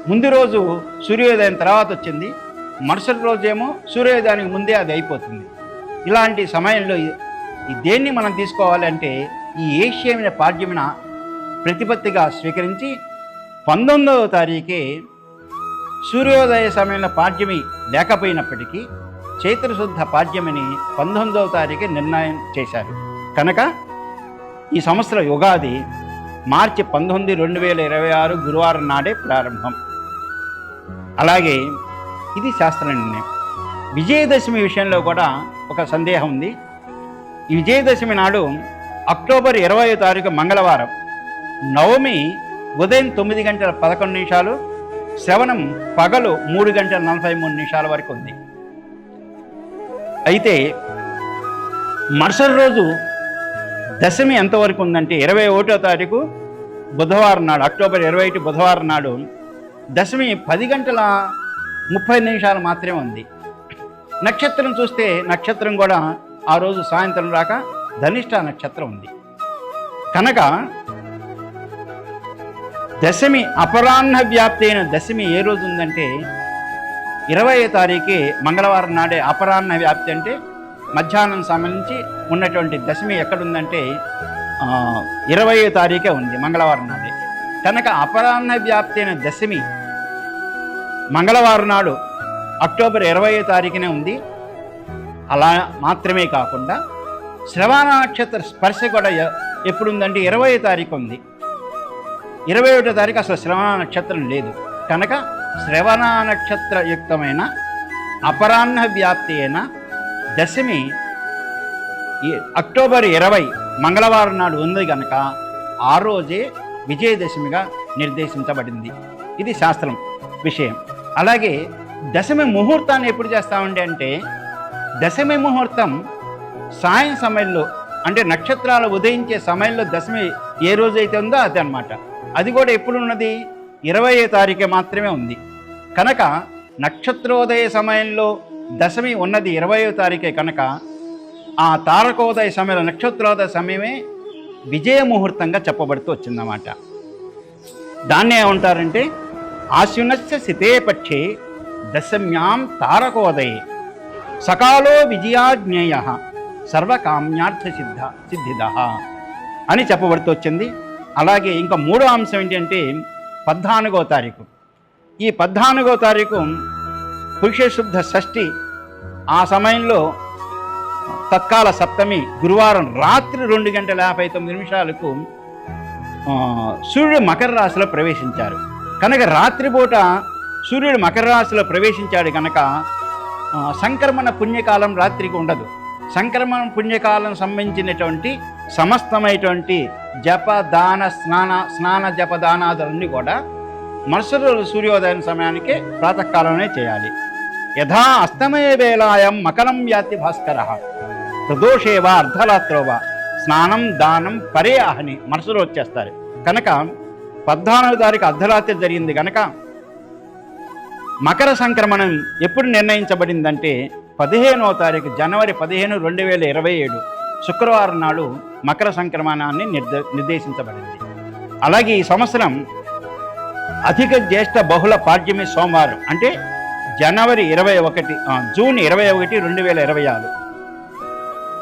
ముందు రోజు సూర్యోదయం తర్వాత వచ్చింది, మరుసటి రోజేమో సూర్యోదయానికి ముందే అది అయిపోతుంది. ఇలాంటి సమయంలో దేన్ని మనం తీసుకోవాలి అంటే ఈ ఏష్యమైన పాడ్యమిన ప్రతిపత్తిగా స్వీకరించి 19వ తారీఖే సూర్యోదయ సమయంలో పాడ్యమి లేకపోయినప్పటికీ చైత్రశుద్ధ పాడ్యమిని 19వ తారీఖే నిర్ణయం చేశారు. కనుక ఈ సంవత్సరం యుగాది మార్చి 19, 2026 గురువారం నాడే ప్రారంభం. అలాగే ఇది శాస్త్ర నిర్ణయం. విజయదశమి విషయంలో కూడా ఒక సందేహం ఉంది. ఈ విజయదశమి నాడు అక్టోబర్ 20వ తారీఖు మంగళవారం, నవమి ఉదయం 9:11, శ్రవణం పగలు 3:43 వరకు ఉంది. అయితే మరుసటి రోజు దశమి ఎంతవరకు ఉందంటే 21వ తారీఖు బుధవారం నాడు, అక్టోబర్ 21 బుధవారం నాడు దశమి 10:30 మాత్రమే ఉంది. నక్షత్రం చూస్తే నక్షత్రం కూడా ఆ రోజు సాయంత్రం రాక ధనిష్ట నక్షత్రం ఉంది. కనుక దశమి అపరాహ్న వ్యాప్తి అయిన దశమి ఏ రోజు ఉందంటే 20వ తారీఖు మంగళవారం నాడే అపరాహ్న వ్యాప్తి, అంటే మధ్యాహ్నం సమయం నుంచి ఉన్నటువంటి దశమి ఎక్కడుందంటే 20వ తారీఖే ఉంది, మంగళవారం నాడే. కనుక అపరాహ్న వ్యాప్తి అయిన దశమి మంగళవారం నాడు అక్టోబర్ 20వ తారీఖునే ఉంది. అలా మాత్రమే కాకుండా శ్రవణ నక్షత్ర స్పర్శ కూడా ఎప్పుడుందంటే 20వ తారీఖు ఉంది. 21వ తారీఖు అసలు శ్రవణ నక్షత్రం లేదు. కనుక శ్రవణ నక్షత్రయుక్తమైన అపరాహ్న వ్యాప్తి అయిన దశమి ఈ అక్టోబర్ 20 మంగళవారం నాడు ఉంది కనుక ఆ రోజే విజయదశమిగా నిర్దేశించబడింది. ఇది శాస్త్రం విషయం. అలాగే దశమి ముహూర్తాన్ని ఎప్పుడు చేస్తామండి అంటే, దశమి ముహూర్తం సాయం సమయంలో, అంటే నక్షత్రాలు ఉదయించే సమయంలో దశమి ఏ రోజైతే ఉందో అది అన్నమాట. అది కూడా ఎప్పుడు ఉన్నది? 20వ తారీఖు మాత్రమే ఉంది. కనుక నక్షత్రోదయ సమయంలో దశమి ఉన్నది 20వ తారీఖే కనుక ఆ తారకోదయ సమయంలో నక్షత్రోదయ సమయమే విజయ ముహూర్తంగా చెప్పబడుతూ వచ్చిందన్నమాట. దాన్ని ఏమంటారంటే ఆశ్వినస్య శితే పక్షే దశమ్యాం తారకోదయే సకాలో విజయాజ్ఞేయ సర్వకామ్యార్థ సిద్ధిద అని చెప్పబడుతూ వచ్చింది. అలాగే ఇంకా మూడో అంశం ఏంటంటే 14వ తారీఖు. ఈ 14వ తారీఖు పురుషశుద్ధ షష్ఠి. ఆ సమయంలో తత్కాల సప్తమి గురువారం రాత్రి 2:59 సూర్యుడు మకర రాశిలో ప్రవేశించారు కనుక రాత్రిపూట సూర్యుడు మకర రాశిలో ప్రవేశించాడు కనుక సంక్రమణ పుణ్యకాలం రాత్రికి ఉండదు. సంక్రమణ పుణ్యకాలం సంబంధించినటువంటి సమస్తమైనటువంటి జప దాన స్నాన జప దానాదులన్నీ కూడా మరుసటి రోజు సూర్యోదయం సమయానికి ప్రాతకాలంలో చేయాలి. యథా అస్తమయ వేళాయం మకరం యాతి భాస్కర ప్రదోషేవా అర్ధరాత్రోవా స్నానం దానం పరే ఆహని మరుసటి రోజు చేస్తారు. కనుక 14వ తారీఖు అర్ధరాత్రి జరిగింది కనుక మకర సంక్రమణం ఎప్పుడు నిర్ణయించబడిందంటే 15వ తారీఖు జనవరి 15, 2027 శుక్రవారం నాడు మకర సంక్రమణాన్ని నిర్దేశించబడింది. అలాగే ఈ సంవత్సరం అధిక జ్యేష్ఠ బహుళ పాడ్యమి సోమవారం అంటే జూన్ 21, 2026.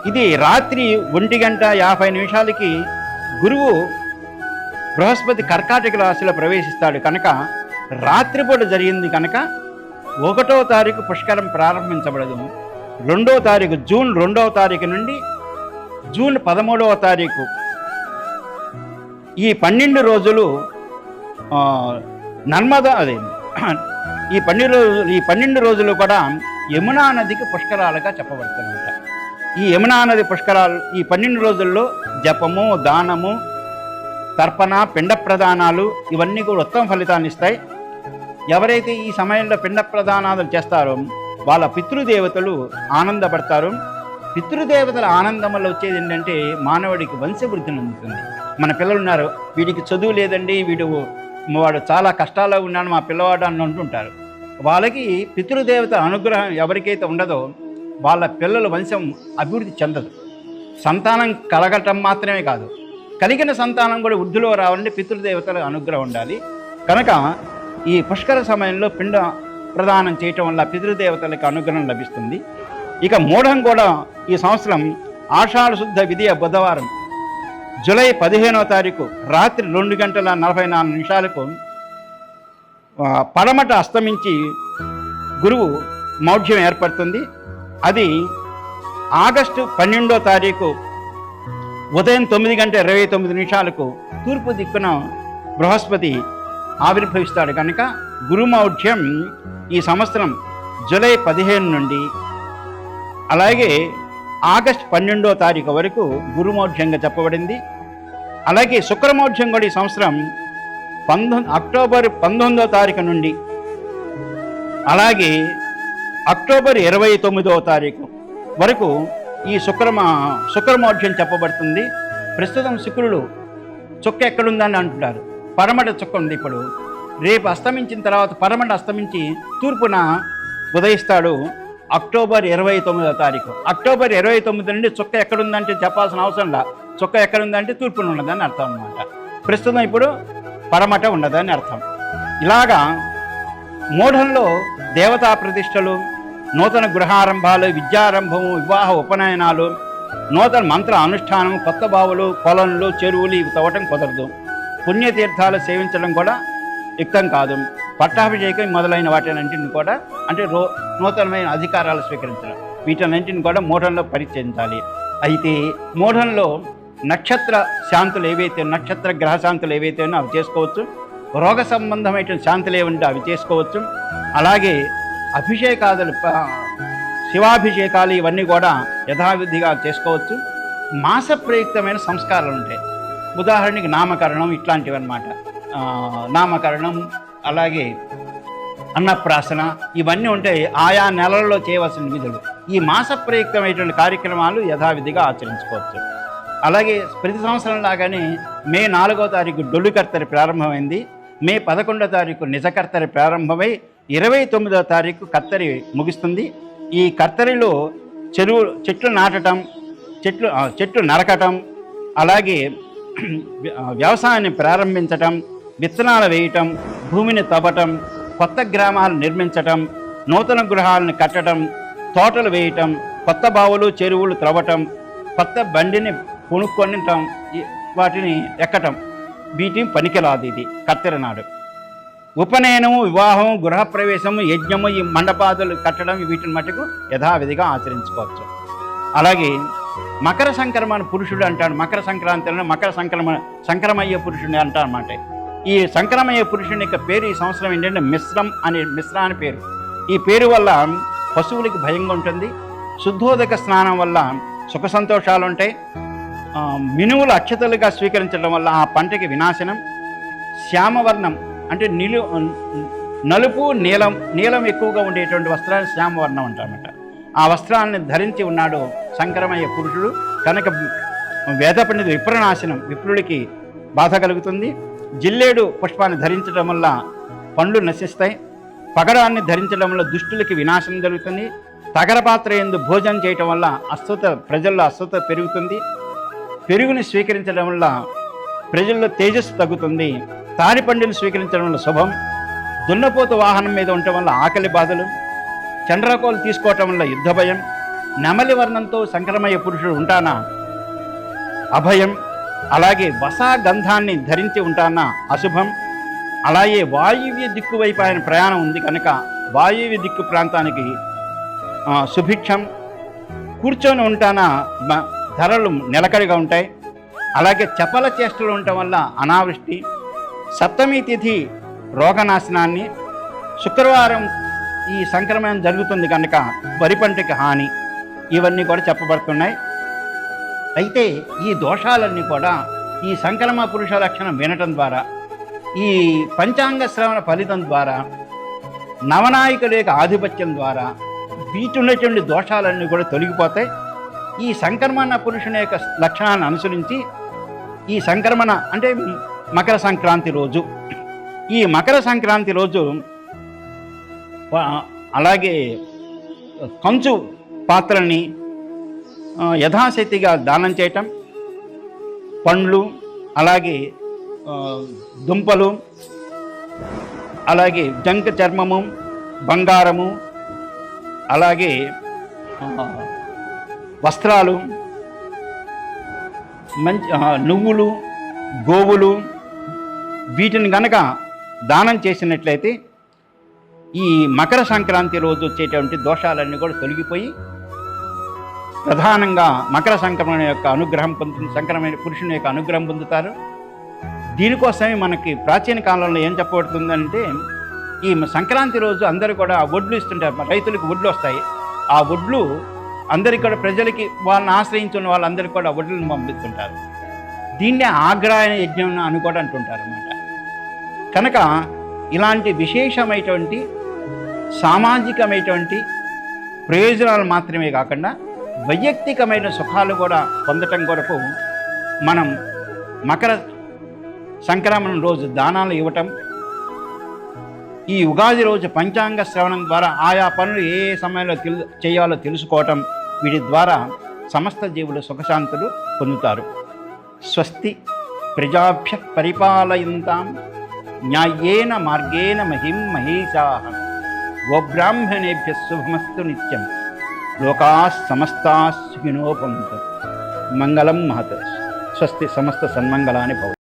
ఇది రాత్రి 1:50 గురువు బృహస్పతి కర్కాటక రాశిలో ప్రవేశిస్తాడు కనుక రాత్రిపూట జరిగింది కనుక 1వ తారీఖు పుష్కరం ప్రారంభించబడదు. 2వ తారీఖు జూన్ 2వ తారీఖు నుండి జూన్ 13వ తారీఖు ఈ 12 రోజులు నర్మదా ఈ 12 రోజులు కూడా యమునా నదికి పుష్కరాలుగా చెప్పబడుతున్నమాట. ఈ యమునా నది పుష్కరాలు ఈ 12 రోజుల్లో జపము దానము తర్పణ పిండ ప్రదానాలు ఇవన్నీ కూడా ఉత్తమ ఫలితాన్ని ఇస్తాయి. ఎవరైతే ఈ సమయంలో పిండ ప్రదానాలు చేస్తారో వాళ్ళ పితృదేవతలు ఆనందపడతారు. పితృదేవతల ఆనందం వల్ల వచ్చేది ఏంటంటే మానవుడికి వంశవృద్ధిని అందుతుంది. మన పిల్లలు ఉన్నారు, వీడికి చదువు లేదండి, వాడు చాలా కష్టాల్లో ఉన్నాడు మా పిల్లవాడు అని అంటుంటారు. వాళ్ళకి పితృదేవత అనుగ్రహం ఎవరికైతే ఉండదో వాళ్ళ పిల్లల వంశం అభివృద్ధి చెందదు. సంతానం కలగటం మాత్రమే కాదు, కలిగిన సంతానం కూడా వృద్ధిలో రావాలంటే పితృదేవతల అనుగ్రహం ఉండాలి. కనుక ఈ పుష్కర సమయంలో పిండ ప్రదానం చేయటం వల్ల పితృదేవతలకు అనుగ్రహం లభిస్తుంది. ఇక మూఢం కూడా ఈ సంవత్సరం ఆషాఢ శుద్ధ విధియ బుధవారం జూలై 15వ తారీఖు రాత్రి 2:44 పడమట అస్తమించి గురువు మౌఢ్యం ఏర్పడుతుంది. అది ఆగస్టు 12వ తారీఖు ఉదయం 9:29 తూర్పు దిక్కున బృహస్పతి ఆవిర్భవిస్తాడు కనుక గురుమౌఢ్యం ఈ సంవత్సరం జూలై 15 నుండి అలాగే ఆగస్టు 12వ తారీఖు వరకు గురుమౌఢ్యంగా చెప్పబడింది. అలాగే శుక్రమౌఢ్యం కూడా ఈ సంవత్సరం అక్టోబర్ 19వ తారీఖు నుండి అలాగే అక్టోబర్ 29వ తారీఖు వరకు ఈ శుక్రమౌఢ్యం చెప్పబడుతుంది. ప్రస్తుతం శుక్రుడు చుక్క ఎక్కడుందని అంటున్నారు, పడమట చుక్క ఉంది. ఇప్పుడు రేపు అస్తమించిన తర్వాత పడమట అస్తమించి తూర్పున ఉదయిస్తాడు అక్టోబర్ 29వ తారీఖు. అక్టోబర్ 29 నుండి చుక్క ఎక్కడుందంటే చెప్పాల్సిన అవసరం లేదు, చుక్క ఎక్కడుందంటే తూర్పున ఉన్నదని అర్థం అన్నమాట. ప్రస్తుతం ఇప్పుడు పడమట ఉన్నదని అర్థం. ఇలాగా మూఢంలో దేవతా ప్రతిష్టలు, నూతన గృహారంభాలు, విద్యారంభము, వివాహ ఉపనయనాలు, నూతన మంత్ర అనుష్ఠానం, కొత్త బావులు, కొలనులు, చెరువులు ఇవి తవ్వటం కుదరదు. పుణ్యతీర్థాలు సేవించడం కూడా యుక్తం కాదు. పట్టాభిషేకం మొదలైన వాటినంటిని కూడా అంటే నూతనమైన అధికారాలు స్వీకరించడం వీటన్నింటిని కూడా మూఢంలో పరిచయించాలి. అయితే మూఢంలో నక్షత్ర శాంతులు ఏవైతే నక్షత్ర గ్రహ శాంతులు ఏవైతే ఉన్నా అవి చేసుకోవచ్చు. రోగ సంబంధమైన శాంతులు ఏముంటే అవి చేసుకోవచ్చు. అలాగే అభిషేకాదులు శివాభిషేకాలు ఇవన్నీ కూడా యథావిధిగా చేసుకోవచ్చు. మాస ప్రయుక్తమైన సంస్కారాలు ఉంటాయి. ఉదాహరణకి నామకరణం ఇట్లాంటివి అన్నమాట. నామకరణం, అలాగే అన్నప్రాసన, ఇవన్నీ ఉంటాయి ఆయా నెలల్లో చేయవలసిన విధులు. ఈ మాస ప్రయుక్తమైనటువంటి కార్యక్రమాలు యథావిధిగా ఆచరించుకోవచ్చు. అలాగే ప్రతి సంవత్సరం లాగానే మే 4వ తారీఖు డొల్లు కర్తరి ప్రారంభమైంది. మే 11వ తారీఖు నిజ కర్తరి ప్రారంభమై 29వ తారీఖు కర్తరి ముగుస్తుంది. ఈ కర్తరిలో చెట్లు నాటడం, చెట్లు నరకటం, అలాగే వ్యవసాయాన్ని ప్రారంభించటం, విత్తనాలు వేయటం, భూమిని తవ్వటం, కొత్త గ్రామాలు నిర్మించటం, నూతన గృహాలను కట్టడం, తోటలు వేయటం, కొత్త బావులు చెరువులు త్రవ్వటం, కొత్త బండిని కొనుక్కొనటం, వాటిని ఎక్కటం, వీటి పనికిరాదు. ఇది కత్తెర నాడు. ఉపనయనము, వివాహం, గృహప్రవేశము, యజ్ఞము, ఈ మండపాదులు కట్టడం, వీటిని మటుకు యథావిధిగా ఆచరించుకోవచ్చు. అలాగే మకర సంక్రమణ పురుషుడు అంటాడు. మకర సంక్రాంతిలో సంక్రమయ్య పురుషుడు అంటారు అన్నమాట. ఈ సంక్రమయ్య పురుషుని యొక్క పేరు ఈ సంవత్సరం ఏంటంటే మిశ్ర అని పేరు. ఈ పేరు వల్ల పశువులకి భయంగా ఉంటుంది. శుద్ధోదక స్నానం వల్ల సుఖ సంతోషాలు ఉంటాయి. మినువులు అక్షతలుగా స్వీకరించడం వల్ల ఆ పంటకి వినాశనం. శ్యామవర్ణం అంటే నలుపు, నీలం ఎక్కువగా ఉండేటువంటి వస్త్రాలు శ్యామవర్ణం అంటారన్నమాట. ఆ వస్త్రాన్ని ధరించి ఉన్నాడు సంక్రమయ్య పురుషుడు కనుక వేద పండితుడు విప్రనాశనం, విప్రుడికి బాధ కలుగుతుంది. జిల్లేడు పుష్పాన్ని ధరించడం వల్ల పండ్లు నశిస్తాయి. పగడాన్ని ధరించడం వల్ల దుష్టులకి వినాశనం జరుగుతుంది. తగరపాత్ర యందు భోజనం చేయటం వల్ల ప్రజల్లో అస్వత పెరుగుతుంది. పెరుగుని స్వీకరించడం వల్ల ప్రజల్లో తేజస్సు తగ్గుతుంది. తాడిపండుని స్వీకరించడం వల్ల శుభం. దున్నపోతు వాహనం మీద ఉండటం వల్ల ఆకలి బాధలు. చండ్రకోలు తీసుకోవటం వల్ల యుద్ధ భయం. నెమలి వర్ణంతో సంక్రమయ్య పురుషుడు ఉంటానా అభయం. అలాగే వసా గంధాన్ని ధరించి ఉంటానా అశుభం. అలాగే వాయువ్య దిక్కు వైపు ఆయన ప్రయాణం ఉంది కనుక వాయువ్య దిక్కు ప్రాంతానికి సుభిక్షం. కూర్చొని ఉంటానా ధరలు నిలకడగా ఉంటాయి. అలాగే చపల చేష్టలు ఉండటం వల్ల అనావృష్టి. సప్తమి తిథి రోగనాశనాన్ని. శుక్రవారం ఈ సంక్రమణం జరుగుతుంది కనుక వరి పంటకి హాని. ఇవన్నీ కూడా చెప్పబడుతున్నాయి. అయితే ఈ దోషాలన్నీ కూడా ఈ సంక్రమ పురుష లక్షణం వినటం ద్వారా, ఈ పంచాంగ శ్రవణ ఫలితం ద్వారా, నవనాయకుల యొక్క ఆధిపత్యం ద్వారా వీటున్నటువంటి దోషాలన్నీ కూడా తొలగిపోతాయి. ఈ సంక్రమణ పురుషుని యొక్క లక్షణాన్ని అనుసరించి ఈ సంక్రమణ అంటే మకర సంక్రాంతి రోజు, ఈ మకర సంక్రాంతి రోజు అలాగే కంచు పాత్రల్ని యథాశక్తిగా దానం చేయటం, పండ్లు, అలాగే దుంపలు, అలాగే జంక చర్మము, బంగారము, అలాగే వస్త్రాలు, నువ్వులు, గోవులు, వీటిని కనుక దానం చేసినట్లయితే ఈ మకర సంక్రాంతి రోజు వచ్చేటువంటి దోషాలన్నీ కూడా తొలగిపోయి ప్రధానంగా మకర సంక్రమణ యొక్క అనుగ్రహం సంక్రమణ పురుషుని యొక్క అనుగ్రహం పొందుతారు. దీనికోసమే మనకి ప్రాచీన కాలంలో ఏం చెప్పబడుతుందంటే ఈ సంక్రాంతి రోజు అందరూ కూడా వడ్లు ఇస్తుంటారు. రైతులకు వడ్లు వస్తాయి. ఆ వడ్లు అందరికీ కూడా ప్రజలకి వాళ్ళని ఆశ్రయించున్న వాళ్ళందరికీ కూడా వడ్లను పంపిస్తుంటారు. దీన్నే ఆగ్రాయణ యజ్ఞం అని కూడా అంటుంటారు అన్నమాట. కనుక ఇలాంటి విశేషమైనటువంటి సామాజికమైనటువంటి ప్రయోజనాలు మాత్రమే కాకుండా వైయక్తికమైన సుఖాలు కూడా పొందటం కొరకు మనం మకర సంక్రమణ రోజు దానాలు ఇవ్వటం, ఈ ఉగాది రోజు పంచాంగ శ్రవణం ద్వారా ఆయా పనులు ఏ సమయంలో చేయాలో తెలుసుకోవటం, వీటి ద్వారా సమస్త జీవులు సుఖశాంతులు పొందుతారు. స్వస్తి ప్రజాభ్య పరిపాలయంతాం న్యాయేన మార్గేణ మహిం మహేశాః గోబ్రాహ్మణేభ్య శుభమస్తు నిత్యం లోకాః సమస్తాః సుఖినో భవంతు. మంగళం మహత్. స్వస్తి. సమస్త సన్మంగళాని భవంతు.